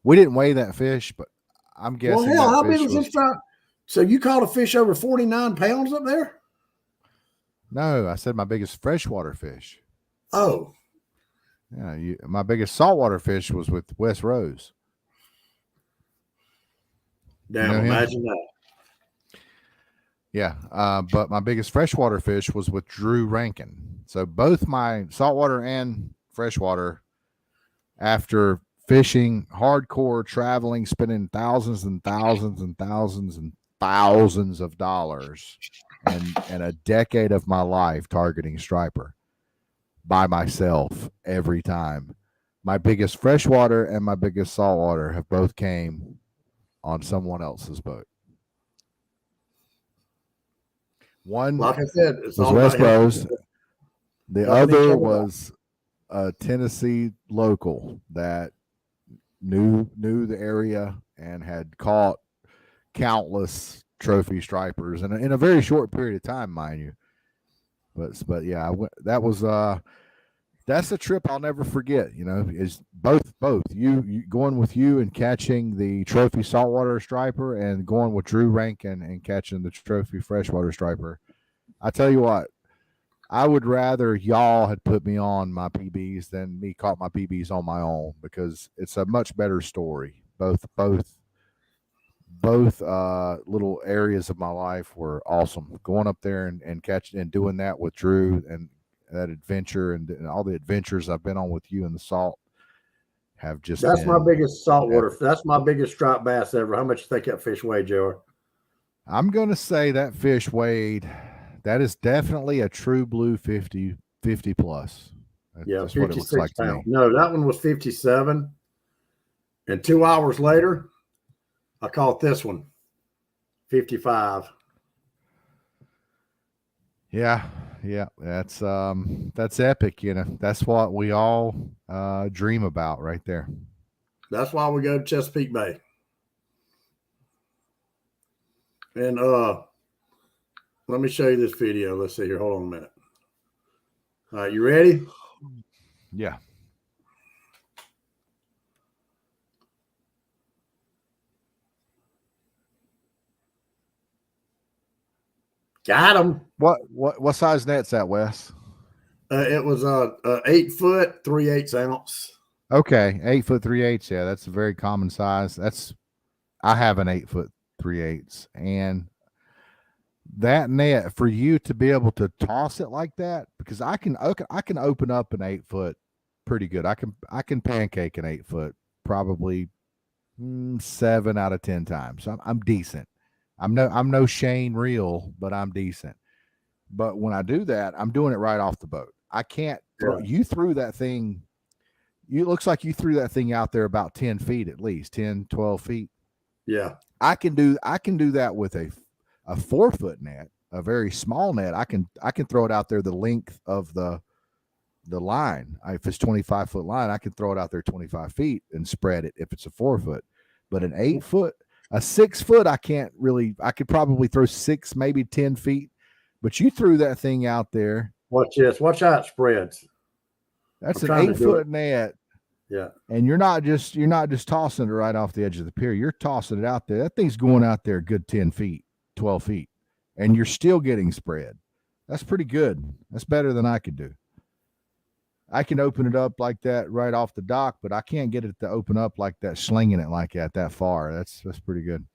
We didn't weigh that fish, but I'm guessing. Well, hell, how big was this striper? So you caught a fish over 49 pounds up there? No, I said my biggest freshwater fish. Oh. Yeah, my biggest saltwater fish was with Wes Rose. Damn, imagine that. Yeah, but my biggest freshwater fish was with Drew Rankin. So both my saltwater and freshwater, after fishing hardcore, traveling, spending thousands and thousands and thousands and thousands of dollars and a decade of my life targeting striper by myself every time, my biggest freshwater and my biggest saltwater have both came on someone else's boat. One, like I said, it's was all Wes about him. Rose. The other was a Tennessee local that knew the area and had caught countless trophy stripers in a very short period of time, mind you. But yeah, that was that's a trip I'll never forget. Is both you going with you and catching the trophy saltwater striper and going with Drew Rankin and catching the trophy freshwater striper. I tell you what, I would rather y'all had put me on my PBs than me caught my PBs on my own, because it's a much better story. Both little areas of my life were awesome. Going up there and catching and doing that with Drew, and adventure and all the adventures I've been on with you in the salt have just That's my been, biggest saltwater. That's my biggest striped bass ever. How much you think that fish weighed, JR? I'm going to say that fish weighed, that is definitely a true blue 50 plus. Yeah, That's what it 56 looks like to pounds. me. No, that one was 57. And 2 hours later, I caught this one, 55. Yeah, that's epic. That's what we all dream about right there. That's why we go to Chesapeake Bay. And let me show you this video. Let's see here. Hold on a minute. All right, you ready? Yeah. Got him. What size net's that, Wes? It was 8 foot 3/8 ounce. Okay, 8 foot 3/8. Yeah, that's a very common size. I have an 8 foot 3/8, and that net for you to be able to toss it like that, because I can open up an 8 foot pretty good. I can pancake an 8 foot probably 7 out of 10 times. I'm decent. I'm no Shane Reel, but I'm decent. But when I do that, I'm doing it right off the boat. I can't throw. Yeah. You threw that thing. It looks like you threw that thing out there about 10 feet at least, 10, 12 feet. Yeah. I can do that with a 4 foot net, a very small net. I can throw it out there the length of the line. If it's 25 foot line, I can throw it out there 25 feet and spread it if it's a 4 foot. But an 8 foot, a 6 foot, I can't really. I could probably throw 6, maybe 10 feet. But you threw that thing out there. Watch this. Watch how it spreads. That's I'm an trying to 8 do foot it. net. Yeah. And you're not just tossing it right off the edge of the pier. You're tossing it out there. That thing's going out there a good 10 feet, 12 feet, and you're still getting spread. That's pretty good. That's better than I could do. I can open it up like that right off the dock, but I can't get it to open up like that, slinging it like that far. That's pretty good.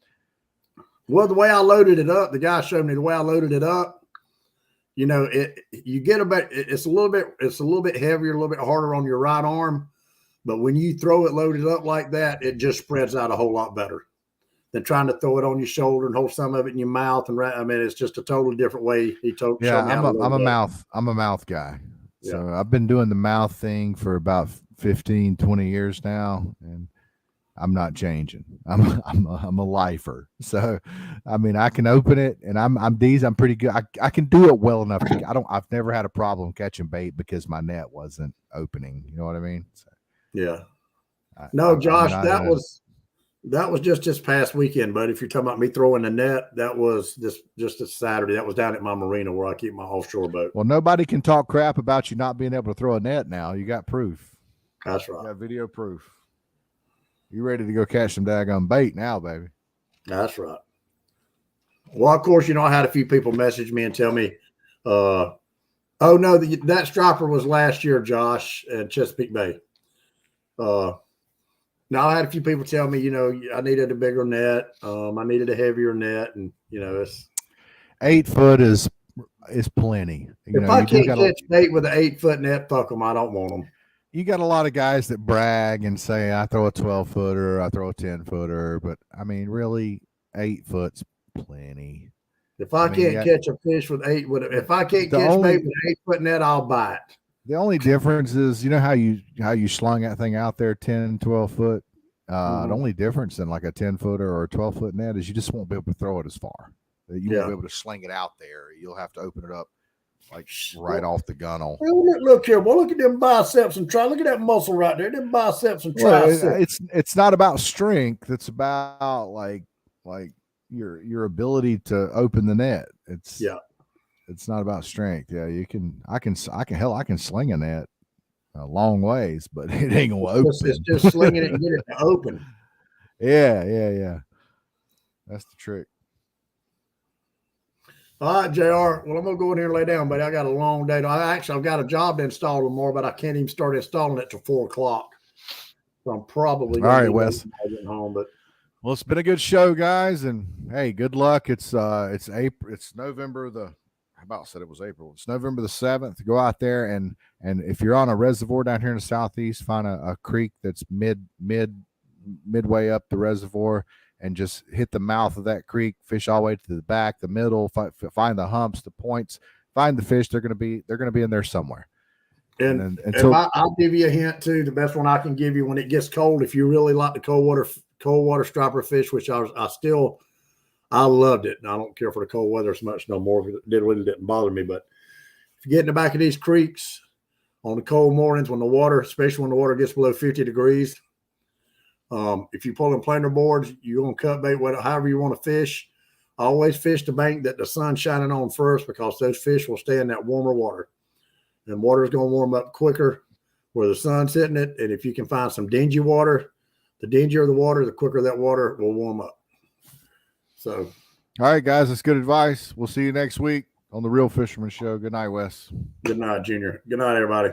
Well, the way I loaded it up, the guy showed me the way I loaded it up. You know, you get about it's a little bit heavier, a little bit harder on your right arm, but when you throw it loaded up like that, it just spreads out a whole lot better than trying to throw it on your shoulder and hold some of it in your mouth. And I mean, it's just a totally different way. He showed me how to load I'm a mouth guy. So I've been doing the mouth thing for about 15, 20 years now, and I'm not changing. I'm a lifer. So, I mean, I can open it, and I'm pretty good. I can do it well enough. I've never had a problem catching bait because my net wasn't opening. You know what I mean? So, yeah. Josh, that was just this past weekend. But if you're talking about me throwing the net, that was just a Saturday. That was down at my marina where I keep my offshore boat. Well, nobody can talk crap about you not being able to throw a net now. You got proof. That's right. You got video proof. You ready to go catch some daggone bait now, baby? That's right. Well, of course, I had a few people message me and tell me, oh, no, that striper was last year, Josh, at Chesapeake Bay. Now, I had a few people tell me, I needed a bigger net. I needed a heavier net. And, it's 8 foot is plenty. If I can't catch bait with an 8 foot net, fuck them. I don't want them. You got a lot of guys that brag and say, I throw a 12 footer, I throw a 10 footer, but I mean, really 8 foot's plenty. If I can't catch a fish if I can't catch bait with an 8 foot net, I'll buy it. The only difference is, how you slung that thing out there 10, 12 foot. The only difference in like a 10 footer or a 12 foot net is you just won't be able to throw it as far. You won't be able to sling it out there. You'll have to open it up like right off the gunnel. Well, look here. Well, look at them biceps and try. Look at that muscle right there. Them biceps and triceps. It's not about strength. It's about like your ability to open the net. It's not about strength. Yeah, I can sling a net a long ways, but it ain't gonna open. It's just slinging it and get it to open. Yeah. That's the trick. All right, JR. Well, I'm going to go in here and lay down, but I got a long day. I've got a job to install tomorrow, but I can't even start installing it till 4 o'clock. So I'm probably all right, Wes. Home, but well, it's been a good show, guys, and hey, good luck. It's April. It's November about said it was April. It's November the 7th. Go out there and if you're on a reservoir down here in the southeast, find a creek that's midway up the reservoir and just hit the mouth of that creek, fish all the way to the back, the middle, find the humps, the points, find the fish. They're gonna be in there somewhere. And, then I'll give you a hint too. The best one I can give you when it gets cold, if you really like the cold water striper fish, which I loved it. And I don't care for the cold weather as much no more. It really didn't bother me. But if you get in the back of these creeks on the cold mornings when the water, especially when the water gets below 50 degrees, if you pull in planer boards, you're going to cut bait, however you want to fish. Always fish the bank that the sun's shining on first, because those fish will stay in that warmer water. And water is going to warm up quicker where the sun's hitting it. And if you can find some dingy water, the dingier the water, the quicker that water will warm up. So, all right, guys, that's good advice. We'll see you next week on the Real Fisherman Show. Good night, Wes. Good night, Junior. Good night, everybody.